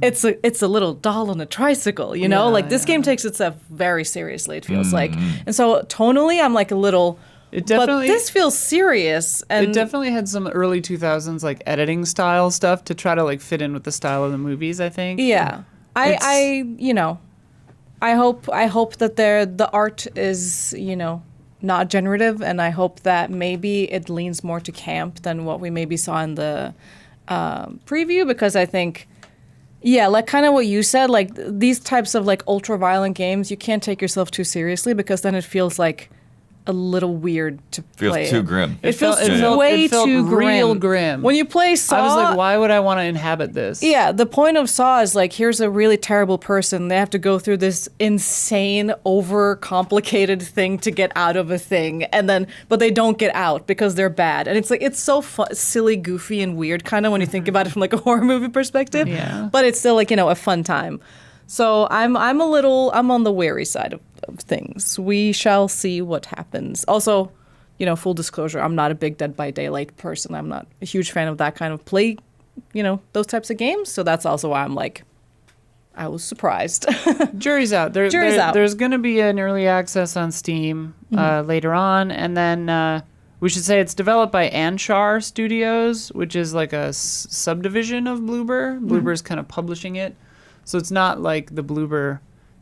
[SPEAKER 6] it's a little doll on a tricycle, you know? Like, this game takes itself very seriously, it feels like. And so tonally, I'm like a little... But this feels serious. And
[SPEAKER 5] it definitely had some early 2000s, like, editing style stuff to try to, like, fit in with the style of the movies, I think.
[SPEAKER 6] Yeah. I hope that the art is, not generative, and I hope that maybe it leans more to camp than what we maybe saw in the preview, because I think, like kind of what you said, like these types of like ultra-violent games, you can't take yourself too seriously, because then it feels like a little weird to play.
[SPEAKER 1] Feels too grim.
[SPEAKER 6] It feels way too
[SPEAKER 5] real grim.
[SPEAKER 6] When you play Saw,
[SPEAKER 5] I was like, why would I want to inhabit this?
[SPEAKER 6] Yeah, the point of Saw is like, here's a really terrible person. They have to go through this insane, overcomplicated thing to get out of a thing, but they don't get out because they're bad. And it's like, it's so silly, goofy, and weird, kind of when you think about it from like a horror movie perspective.
[SPEAKER 5] Yeah.
[SPEAKER 6] But it's still like, a fun time. So I'm on the wary side of things. We shall see what happens. Also, full disclosure, I'm not a big Dead by Daylight person. I'm not a huge fan of that kind of play, those types of games. So that's also why I'm like, I was surprised.
[SPEAKER 5] Jury's out.
[SPEAKER 6] Jury's out.
[SPEAKER 5] There's going to be an early access on Steam later on. And then we should say it's developed by Anshar Studios, which is like a subdivision of Bloober. Bloober's kind of publishing it. So it's not like the Bloober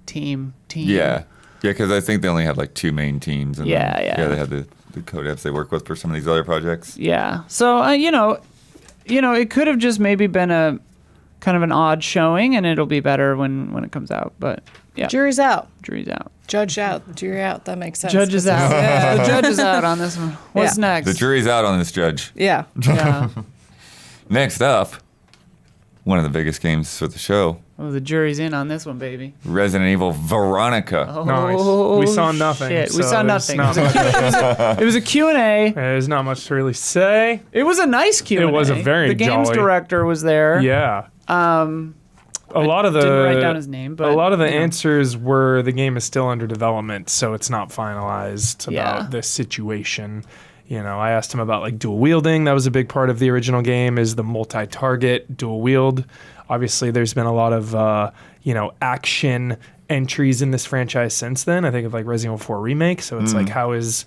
[SPEAKER 5] team.
[SPEAKER 1] Yeah, because I think they only have like 2 main teams. And
[SPEAKER 5] Yeah.
[SPEAKER 1] They have the co-devs they work with for some of these other projects.
[SPEAKER 5] Yeah. So, it could have just maybe been a kind of an odd showing, and it'll be better when it comes out. But yeah.
[SPEAKER 6] Jury's out.
[SPEAKER 5] Judge out.
[SPEAKER 6] Jury out. That makes sense.
[SPEAKER 5] Judge is out. Yeah, the judge is out on this one. What's next?
[SPEAKER 1] The jury's out on this, Judge.
[SPEAKER 6] Yeah.
[SPEAKER 5] Yeah.
[SPEAKER 1] Next up, one of the biggest games for the show.
[SPEAKER 5] Oh, the jury's in on this one, baby.
[SPEAKER 1] Resident Evil Veronica.
[SPEAKER 5] Oh,
[SPEAKER 2] nice. We saw nothing.
[SPEAKER 5] Shit. We
[SPEAKER 2] so
[SPEAKER 5] saw nothing. It was a Q&A.
[SPEAKER 2] There's not much to really say.
[SPEAKER 5] It was a nice Q&A.
[SPEAKER 2] It was a very
[SPEAKER 5] The games
[SPEAKER 2] jolly.
[SPEAKER 5] director was there.
[SPEAKER 2] Yeah. A lot of the
[SPEAKER 5] didn't write down his name, but
[SPEAKER 2] a lot of the answers were the game is still under development, so it's not finalized about this situation. I asked him about like dual wielding. That was a big part of the original game, is the multi-target dual wield. Obviously, there's been a lot of action entries in this franchise since then. I think of like Resident Evil 4 Remake. So it's like, how is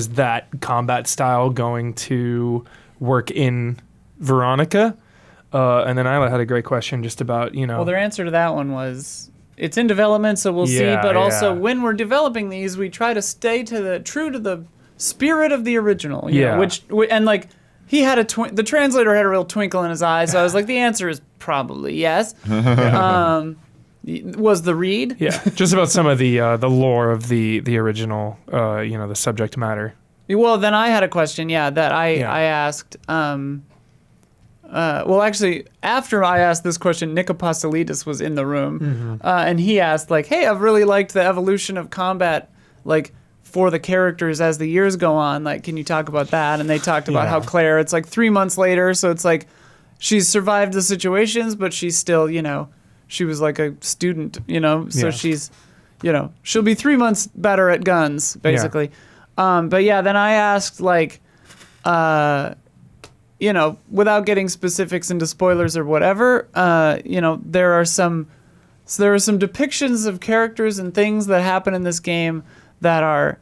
[SPEAKER 2] that combat style going to work in Veronica? And then Isla had a great question just about,
[SPEAKER 5] Well, their answer to that one was, it's in development, so we'll see. But also, when we're developing these, we try to stay true to the spirit of the original. You know, and like, he had the translator had a real twinkle in his eye, so I was like, the answer is probably yes. Was the read?
[SPEAKER 2] Yeah, just about some of the lore of the original, the subject matter.
[SPEAKER 5] Well, then I had a question, that I asked. Well, actually, after I asked this question, Nick Apostolidis was in the room, and he asked, like, hey, I've really liked the evolution of combat, like, for the characters as the years go on. Like, can you talk about that? And they talked about how Claire, it's like 3 months later, so it's like she's survived the situations, but she's still, she was like a student, so she's, she'll be 3 months better at guns, basically. But yeah, then I asked, like, without getting specifics into spoilers or whatever, there are some depictions of characters and things that happen in this game that are,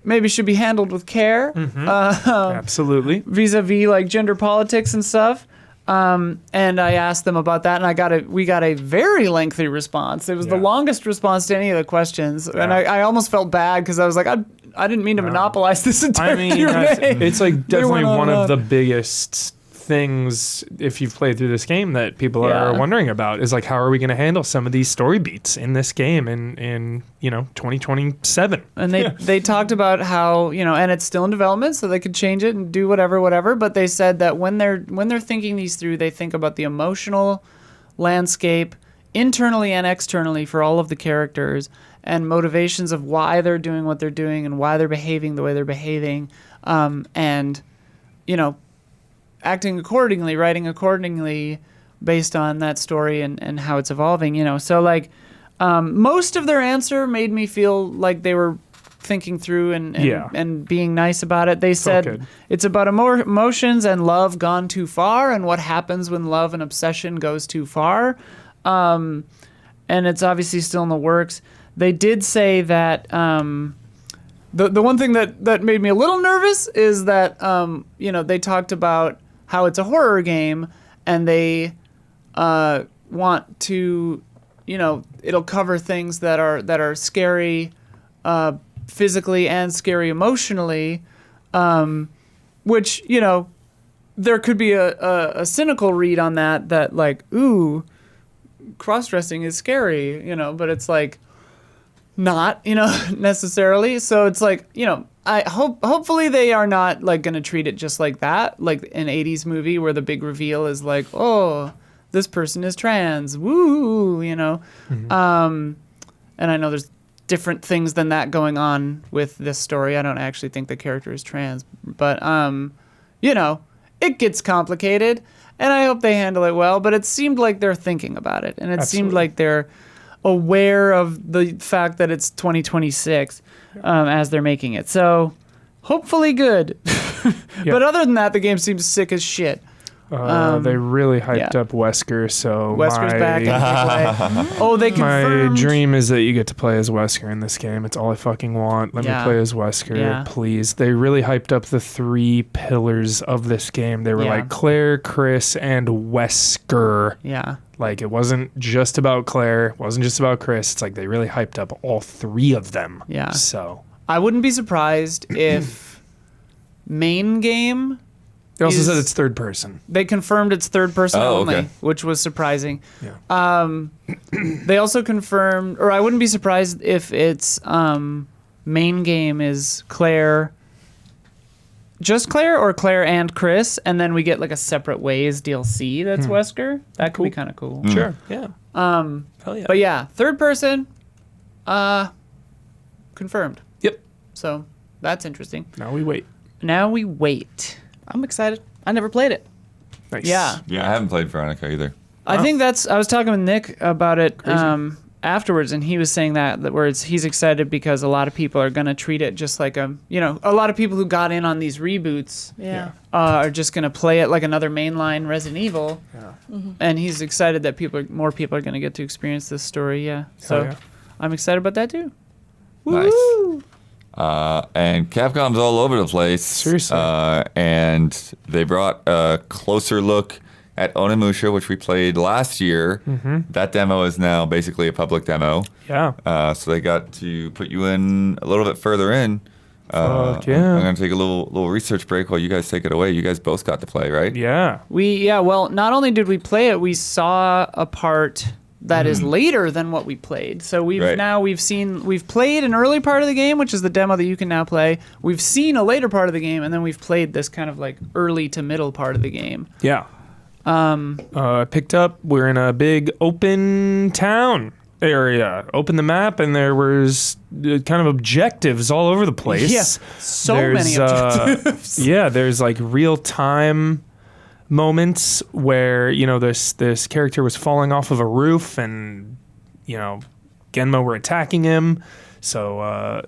[SPEAKER 5] maybe should be handled with care.
[SPEAKER 2] Absolutely.
[SPEAKER 5] Vis-a-vis like gender politics and stuff. And I asked them about that, and we got a very lengthy response. It was the longest response to any of the questions, and I almost felt bad because I was like, I didn't mean to monopolize this entire Q&A.
[SPEAKER 2] It's like definitely one of the biggest things, if you've played through this game, that people are wondering about, is like, how are we going to handle some of these story beats in this game in 2027?
[SPEAKER 5] And they talked about how, and it's still in development, so they could change it and do whatever, but they said that when they're thinking these through, they think about the emotional landscape internally and externally for all of the characters, and motivations of why they're doing what they're doing and why they're behaving the way they're behaving, and acting accordingly, writing accordingly based on that story and how it's evolving, So like, most of their answer made me feel like they were thinking through and being nice about it. They said it's about emotions and love gone too far, and what happens when love and obsession goes too far. And it's obviously still in the works. They did say that the one thing that made me a little nervous is that they talked about how it's a horror game, and they want to, it'll cover things that are scary physically and scary emotionally, which, there could be a cynical read on that like, ooh, cross-dressing is scary, but it's like not, necessarily. So it's like, hopefully they are not like going to treat it just like that, like an 80s movie where the big reveal is like, oh, this person is trans, woo, Mm-hmm. And I know there's different things than that going on with this story. I don't actually think the character is trans, but it gets complicated, and I hope they handle it well. But it seemed like they're thinking about it, and it seemed like they're aware of the fact that it's 2026 as they're making it. So hopefully good. But other than that, the game seems sick as shit.
[SPEAKER 2] They really hyped up Wesker, so
[SPEAKER 5] Wesker's back and play. Oh, they confirmed.
[SPEAKER 2] My dream is that you get to play as Wesker in this game. It's all I fucking want. Let me play as Wesker, please. They really hyped up the 3 pillars of this game. They were like Claire, Chris, and Wesker.
[SPEAKER 5] Yeah.
[SPEAKER 2] Like, it wasn't just about Claire, it wasn't just about Chris. It's like they really hyped up all 3 of them.
[SPEAKER 5] Yeah.
[SPEAKER 2] So
[SPEAKER 5] I wouldn't be surprised if main game.
[SPEAKER 2] They also said it's third person.
[SPEAKER 5] They confirmed it's third person only, which was surprising. Yeah. They also confirmed, or I wouldn't be surprised if its main game is Claire, just Claire, or Claire and Chris, and then we get like a separate Ways DLC that's Wesker. That could be kind of cool.
[SPEAKER 2] Sure. Yeah.
[SPEAKER 5] Hell yeah. But yeah, third person, confirmed.
[SPEAKER 2] Yep.
[SPEAKER 5] So that's interesting.
[SPEAKER 2] Now we wait.
[SPEAKER 6] I'm excited. I never played it.
[SPEAKER 2] Nice.
[SPEAKER 5] Yeah.
[SPEAKER 1] Yeah, I haven't played Veronica either.
[SPEAKER 5] I think I was talking with Nick about it afterwards, and he was saying that where he's excited because a lot of people are going to treat it just like a lot of people who got in on these reboots are just going to play it like another mainline Resident Evil. Yeah. Mm-hmm. And he's excited that more people are going to get to experience this story. Yeah. So I'm excited about that too.
[SPEAKER 1] Nice.
[SPEAKER 5] Woo!
[SPEAKER 1] And Capcom's all over the place.
[SPEAKER 2] Seriously.
[SPEAKER 1] And they brought a closer look at Onimusha, which we played last year. Mm-hmm. That demo is now basically a public demo.
[SPEAKER 2] Yeah.
[SPEAKER 1] So they got to put you in a little bit further in.
[SPEAKER 2] Fuck yeah.
[SPEAKER 1] I'm going to take a little research break while you guys take it away. You guys both got to play, right?
[SPEAKER 2] Yeah.
[SPEAKER 5] Well, not only did we play it, we saw a part that is later than what we played. So we've played an early part of the game, which is the demo that you can now play. We've seen a later part of the game, and then we've played this kind of like early to middle part of the game.
[SPEAKER 2] Yeah. I picked up, we're in a big open town area. Opened the map, and there was kind of objectives all over the place.
[SPEAKER 5] Yes, many objectives.
[SPEAKER 2] There's like real time moments where this character was falling off of a roof, and Genma were attacking him, so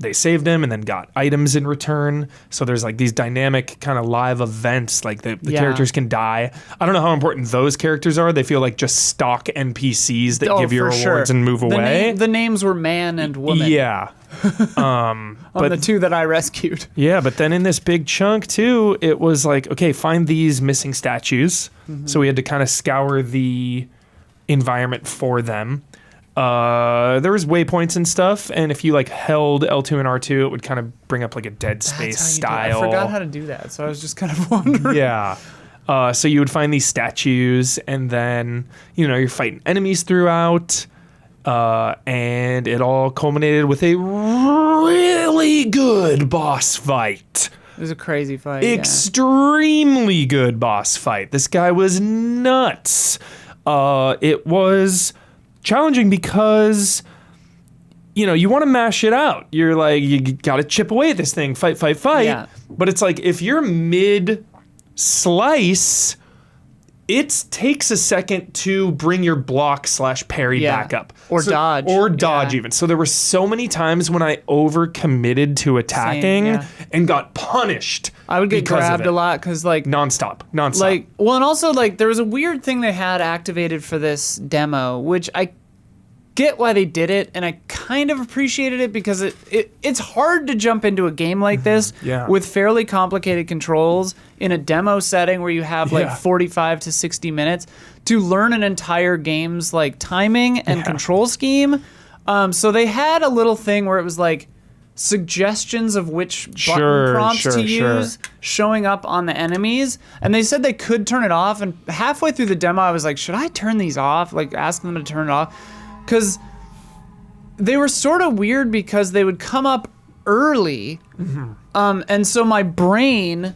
[SPEAKER 2] they saved him and then got items in return. So there's like these dynamic kind of live events, like the characters can die. I don't know how important those characters are. They feel like just stock NPCs that give you rewards and move away.
[SPEAKER 5] The names were man and woman.
[SPEAKER 2] Yeah.
[SPEAKER 5] On the 2 that I rescued.
[SPEAKER 2] Yeah, but then in this big chunk too, it was like, okay, find these missing statues. Mm-hmm. So we had to kind of scour the environment for them. There was waypoints and stuff, and if you like held L2 and R2, it would kind of bring up like a Dead Space style.
[SPEAKER 5] I forgot how to do that, so I was just kind of wondering.
[SPEAKER 2] Yeah. So you would find these statues, and then you're fighting enemies throughout. And it all culminated with a really good boss fight.
[SPEAKER 5] It was a crazy fight.
[SPEAKER 2] Extremely good boss fight. This guy was nuts. It was challenging because, you want to mash it out. You're like, you got to chip away at this thing, fight. Yeah. But it's like, if you're mid-slice, it takes a second to bring your block/parry back up.
[SPEAKER 5] Or dodge.
[SPEAKER 2] Or dodge even. So there were so many times when I overcommitted to attacking and got punished.
[SPEAKER 5] I would get grabbed a lot because like
[SPEAKER 2] nonstop.
[SPEAKER 5] Like, well, and also like there was a weird thing they had activated for this demo, which I get why they did it, and I kind of appreciated it because it's hard to jump into a game like this with fairly complicated controls in a demo setting where you have like 45 to 60 minutes to learn an entire game's like timing and control scheme. So they had a little thing where it was like suggestions of which button prompts to use showing up on the enemies, and they said they could turn it off, and halfway through the demo I was like, should I turn these off? Like asking them to turn it off. Because they were sort of weird because they would come up early. And so my brain,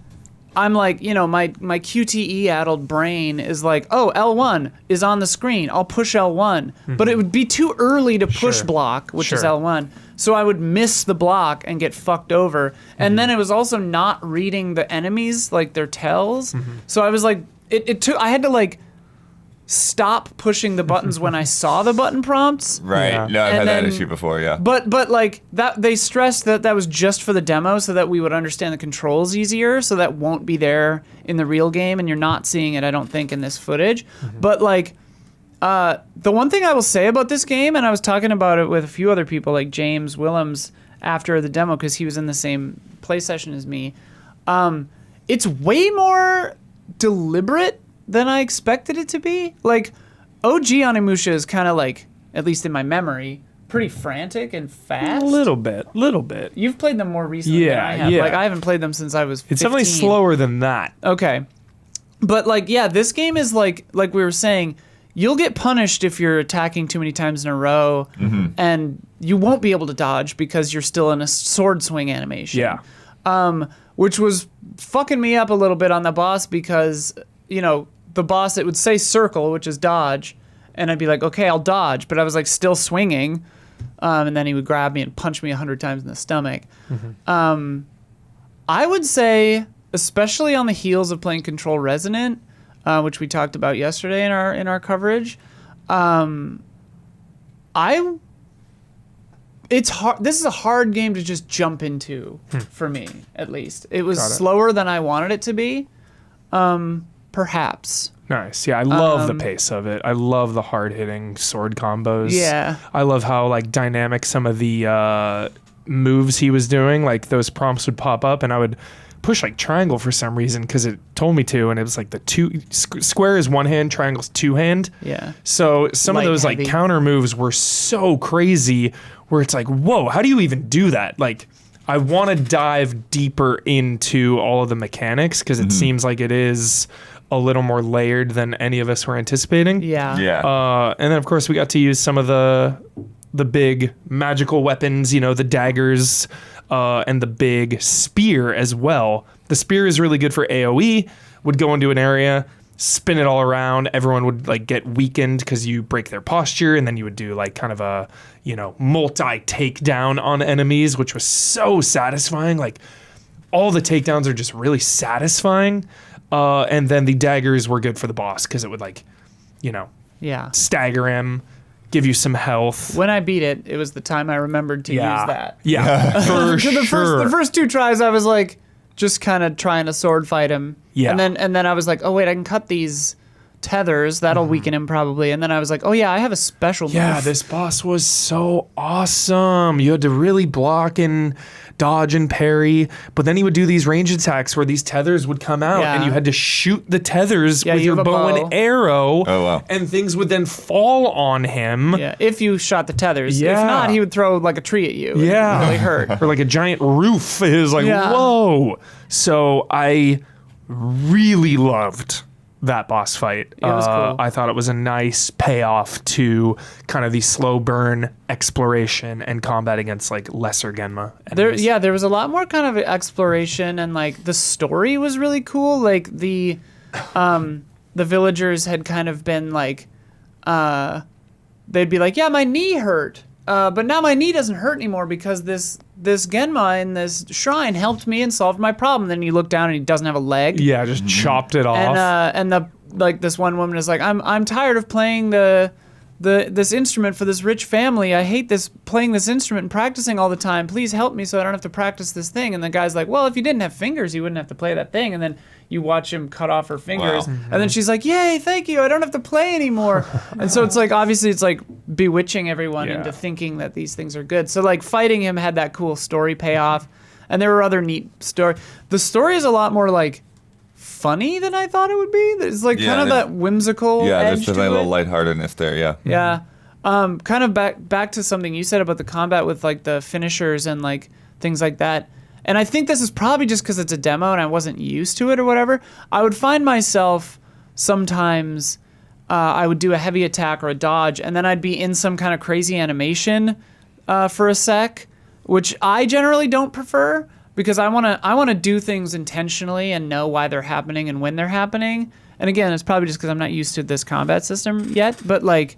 [SPEAKER 5] I'm like, you know, my QTE-addled brain is like, oh, L1 is on the screen. I'll push L1. But it would be too early to push block, which is L1. So I would miss the block and get fucked over. And then it was also not reading the enemies, like their tells. So I was like, I had to like stop pushing the buttons when I saw the button prompts.
[SPEAKER 1] Right. Yeah. No, I've had that issue before, yeah.
[SPEAKER 5] But like that, they stressed that was just for the demo so that we would understand the controls easier, so that won't be there in the real game, and you're not seeing it, I don't think, in this footage. But like the one thing I will say about this game, and I was talking about it with a few other people like James Willems after the demo because he was in the same play session as me, it's way more deliberate than I expected it to be. Like, OG Onimusha is kind of like, at least in my memory, pretty frantic and fast.
[SPEAKER 2] A little bit.
[SPEAKER 5] You've played them more recently than I have.
[SPEAKER 2] Yeah.
[SPEAKER 5] Like, I haven't played them since I was 15.
[SPEAKER 2] It's definitely slower than that.
[SPEAKER 5] Okay. But, like, yeah, this game is like we were saying, you'll get punished if you're attacking too many times in a row, and you won't be able to dodge because you're still in a sword swing animation.
[SPEAKER 2] Yeah.
[SPEAKER 5] Which was fucking me up a little bit on the boss because, you know, the boss, it would say circle, which is dodge, and I'd be like, okay, I'll dodge, but I was like still swinging, and then he would grab me and punch me 100 times in the stomach. I would say, especially on the heels of playing Control Resonant, which we talked about yesterday in our coverage, it's hard. This is a hard game to just jump into for me, at least. It was slower than I wanted it to be. Perhaps.
[SPEAKER 2] Nice. Yeah, I love the pace of it. I love the hard-hitting sword combos.
[SPEAKER 5] Yeah.
[SPEAKER 2] I love how like dynamic some of the moves he was doing. Like those prompts would pop up, and I would push like triangle for some reason because it told me to, and it was like the square is one hand, triangle's two hand.
[SPEAKER 5] Yeah.
[SPEAKER 2] So some of those like counter moves were so crazy, where it's like, whoa, how do you even do that? Like, I want to dive deeper into all of the mechanics because it seems like it is a little more layered than any of us were anticipating.
[SPEAKER 5] Yeah.
[SPEAKER 2] And then of course we got to use some of the big magical weapons, you know, the daggers, and the big spear as well. The spear is really good for AoE. Would go into an area, spin it all around. Everyone would like get weakened because you break their posture, and then you would do like kind of a, you know, multi takedown on enemies, which was so satisfying. Like all the takedowns are just really satisfying. And then the daggers were good for the boss because it would like, you know, stagger him, give you some health.
[SPEAKER 5] When I beat it, it was the time I remembered to use that.
[SPEAKER 2] Yeah, for
[SPEAKER 5] the first two tries, I was like, just kind of trying to sword fight him.
[SPEAKER 2] Yeah.
[SPEAKER 5] And then I was like, oh wait, I can cut these tethers. That'll weaken him probably. And then I was like, oh yeah, I have a special move.
[SPEAKER 2] Yeah, this boss was so awesome. You had to really block and dodge and parry, but then he would do these range attacks where these tethers would come out and you had to shoot the tethers with your bow and arrow.
[SPEAKER 1] Oh, wow.
[SPEAKER 2] And things would then fall on him.
[SPEAKER 5] Yeah, if you shot the tethers.
[SPEAKER 2] Yeah.
[SPEAKER 5] If not, he would throw like a tree at you.
[SPEAKER 2] Yeah.
[SPEAKER 5] It really hurt.
[SPEAKER 2] Or like a giant roof. It was like, whoa. So I really loved that boss fight.
[SPEAKER 5] It was cool.
[SPEAKER 2] I thought it was a nice payoff to kind of the slow burn exploration and combat against like lesser Genma enemies.
[SPEAKER 5] There was a lot more kind of exploration, and like the story was really cool. Like the villagers had kind of been like, they'd be like, yeah, my knee hurt, but now my knee doesn't hurt anymore because this Genma in this shrine helped me and solved my problem. Then you look down and he doesn't have a leg.
[SPEAKER 2] Yeah, just chopped it off.
[SPEAKER 5] And like this one woman is like, I'm tired of playing this instrument for this rich family. I hate playing this instrument and practicing all the time. Please help me so I don't have to practice this thing. And the guy's like, well, if you didn't have fingers, you wouldn't have to play that thing. And then you watch him cut off her fingers.
[SPEAKER 1] Wow.
[SPEAKER 5] And then she's like, yay, thank you. I don't have to play anymore. And so it's like, obviously it's like bewitching everyone into thinking that these things are good. So like fighting him had that cool story payoff. And there were other neat stories. The story is a lot more like funny than I thought it would be. There's like kind of that whimsical edge
[SPEAKER 1] there's definitely a little lightheartedness there,
[SPEAKER 5] Yeah. Kind of back to something you said about the combat with like the finishers and like things like that. And I think this is probably just because it's a demo and I wasn't used to it or whatever. I would find myself sometimes I would do a heavy attack or a dodge and then I'd be in some kind of crazy animation for a sec, which I generally don't prefer because I want to do things intentionally and know why they're happening and when they're happening. And again, it's probably just because I'm not used to this combat system yet, but like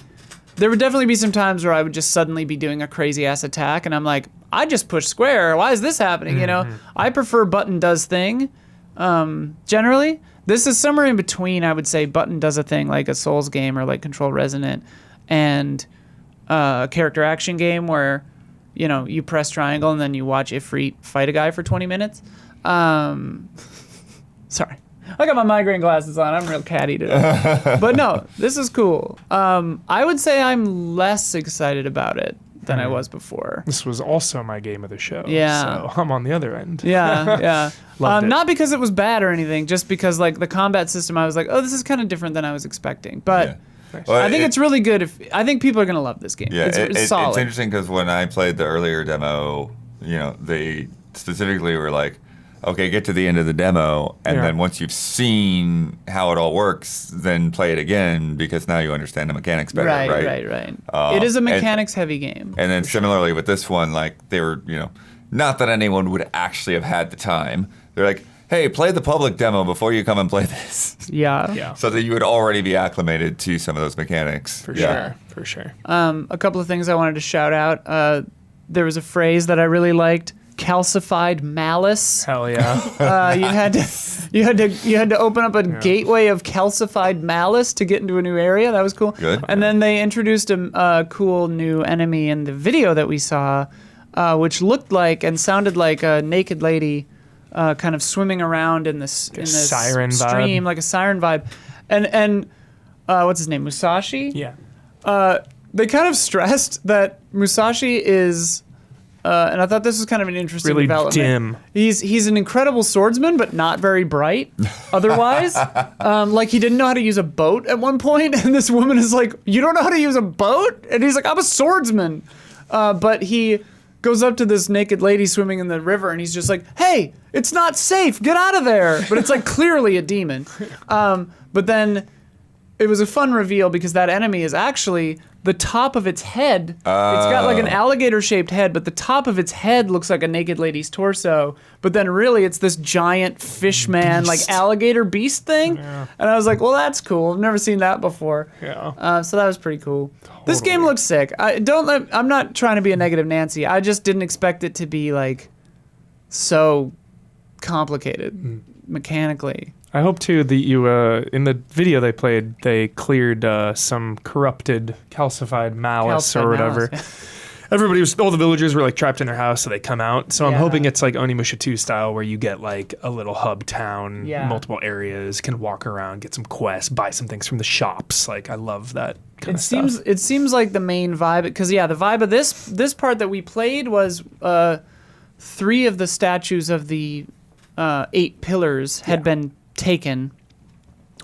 [SPEAKER 5] there would definitely be some times where I would just suddenly be doing a crazy ass attack and I'm like, I just pushed square. Why is this happening? You know, I prefer button does thing. Generally, this is somewhere in between. I would say button does a thing like a Souls game or like Control Resonant, and a character action game where, you know, you press triangle and then you watch Ifrit fight a guy for 20 minutes. Sorry. I got my migraine glasses on. I'm real catty today. But no, this is cool. I would say I'm less excited about it than I was before.
[SPEAKER 2] This was also my game of the show.
[SPEAKER 5] Yeah.
[SPEAKER 2] So I'm on the other end.
[SPEAKER 5] Yeah.
[SPEAKER 2] Loved it.
[SPEAKER 5] Not because it was bad or anything, just because like the combat system, I was like, oh, this is kind of different than I was expecting. But
[SPEAKER 1] Well,
[SPEAKER 5] I think it's really good. I think people are going to love this game.
[SPEAKER 1] Yeah,
[SPEAKER 5] it's solid.
[SPEAKER 1] It's interesting because when I played the earlier demo, you know, they specifically were like, okay, get to the end of the demo, and then once you've seen how it all works, then play it again because now you understand the mechanics better, right?
[SPEAKER 5] It is a mechanics-heavy game.
[SPEAKER 1] And then similarly with this one, like they were, you know, not that anyone would actually have had the time. They're like, hey, play the public demo before you come and play this.
[SPEAKER 5] Yeah.
[SPEAKER 1] So that you would already be acclimated to some of those mechanics.
[SPEAKER 2] For sure.
[SPEAKER 5] A couple of things I wanted to shout out. There was a phrase that I really liked. Calcified malice.
[SPEAKER 2] Hell yeah.
[SPEAKER 5] You had to open up a gateway of calcified malice to get into a new area. That was cool.
[SPEAKER 1] Good.
[SPEAKER 5] And then they introduced a cool new enemy in the video that we saw, which looked like and sounded like a naked lady, kind of swimming around in this
[SPEAKER 2] siren
[SPEAKER 5] stream,
[SPEAKER 2] vibe.
[SPEAKER 5] like a siren vibe. And what's his name? Musashi.
[SPEAKER 2] Yeah.
[SPEAKER 5] They kind of stressed that Musashi is. And I thought this was kind of an interesting
[SPEAKER 2] really
[SPEAKER 5] development.
[SPEAKER 2] Dim.
[SPEAKER 5] He's an incredible swordsman, but not very bright. Otherwise, like he didn't know how to use a boat at one point, and this woman is like, "You don't know how to use a boat?" And he's like, "I'm a swordsman," but he goes up to this naked lady swimming in the river, and he's just like, "Hey, it's not safe. Get out of there!" But it's like clearly a demon. But then it was a fun reveal because that enemy is actually the top of its head. It's got like an alligator-shaped head, but the top of its head looks like a naked lady's torso. But then really it's this giant fish man, like alligator beast thing. Yeah. And I was like, well, that's cool. I've never seen that before.
[SPEAKER 2] Yeah.
[SPEAKER 5] So that was pretty cool. Totally. This game looks sick. I'm not trying to be a negative Nancy. I just didn't expect it to be like so complicated mechanically.
[SPEAKER 2] I hope too that you in the video they played, they cleared some corrupted, calcified malice or whatever. Everybody all the villagers were like trapped in their house, so they come out. So I'm hoping it's like Onimusha 2 style, where you get like a little hub town, multiple areas, can walk around, get some quests, buy some things from the shops. Like I love that kind of stuff.
[SPEAKER 5] It seems like the main vibe, because the vibe of this part that we played was 3 of the statues of the 8 pillars had been taken,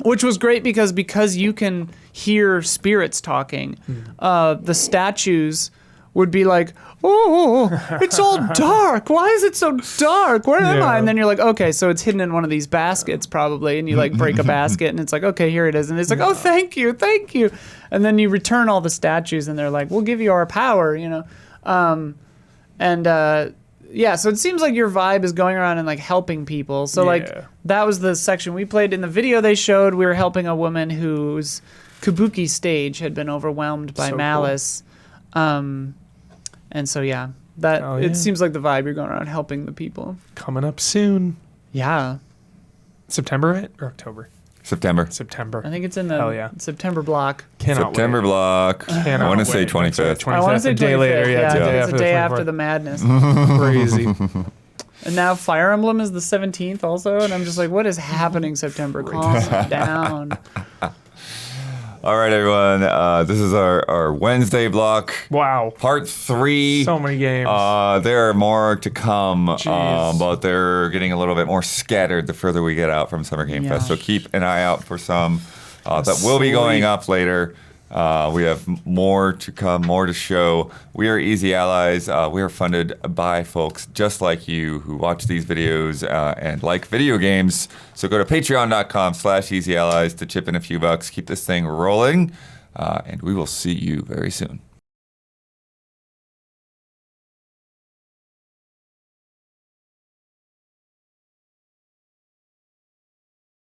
[SPEAKER 5] which was great because you can hear spirits talking. The statues would be like, oh, it's all dark. Why is it so dark? Where am I? And then you're like, okay, so it's hidden in one of these baskets probably. And you like break a basket and it's like, okay, here it is. And it's like, oh, thank you. And then you return all the statues and they're like, we'll give you our power, you know? So it seems like your vibe is going around and like helping people. So like that was the section we played. In the video they showed, we were helping a woman whose kabuki stage had been overwhelmed by malice. Cool. And so it seems like the vibe, you're going around helping the people.
[SPEAKER 2] Coming up soon.
[SPEAKER 5] Yeah.
[SPEAKER 2] September, right? Or October?
[SPEAKER 1] September.
[SPEAKER 2] I
[SPEAKER 5] think it's in the September block.
[SPEAKER 1] September block. I want to say 25th.
[SPEAKER 5] I want to say
[SPEAKER 2] a day later.
[SPEAKER 5] Yeah, it's a day after the madness.
[SPEAKER 2] Crazy.
[SPEAKER 5] And now Fire Emblem is the 17th also, and I'm just like, what is happening, September? Calm down.
[SPEAKER 1] All right, everyone. This is our Wednesday block.
[SPEAKER 2] Wow.
[SPEAKER 1] Part 3.
[SPEAKER 2] So many games.
[SPEAKER 1] There are more to come, but they're getting a little bit more scattered the further we get out from Summer Game Fest. So keep an eye out for some that will be going up later. We have more to come, more to show. We are Easy Allies. We are funded by folks just like you who watch these videos and like video games. So go to patreon.com/easyallies to chip in a few bucks. Keep this thing rolling, and we will see you very soon.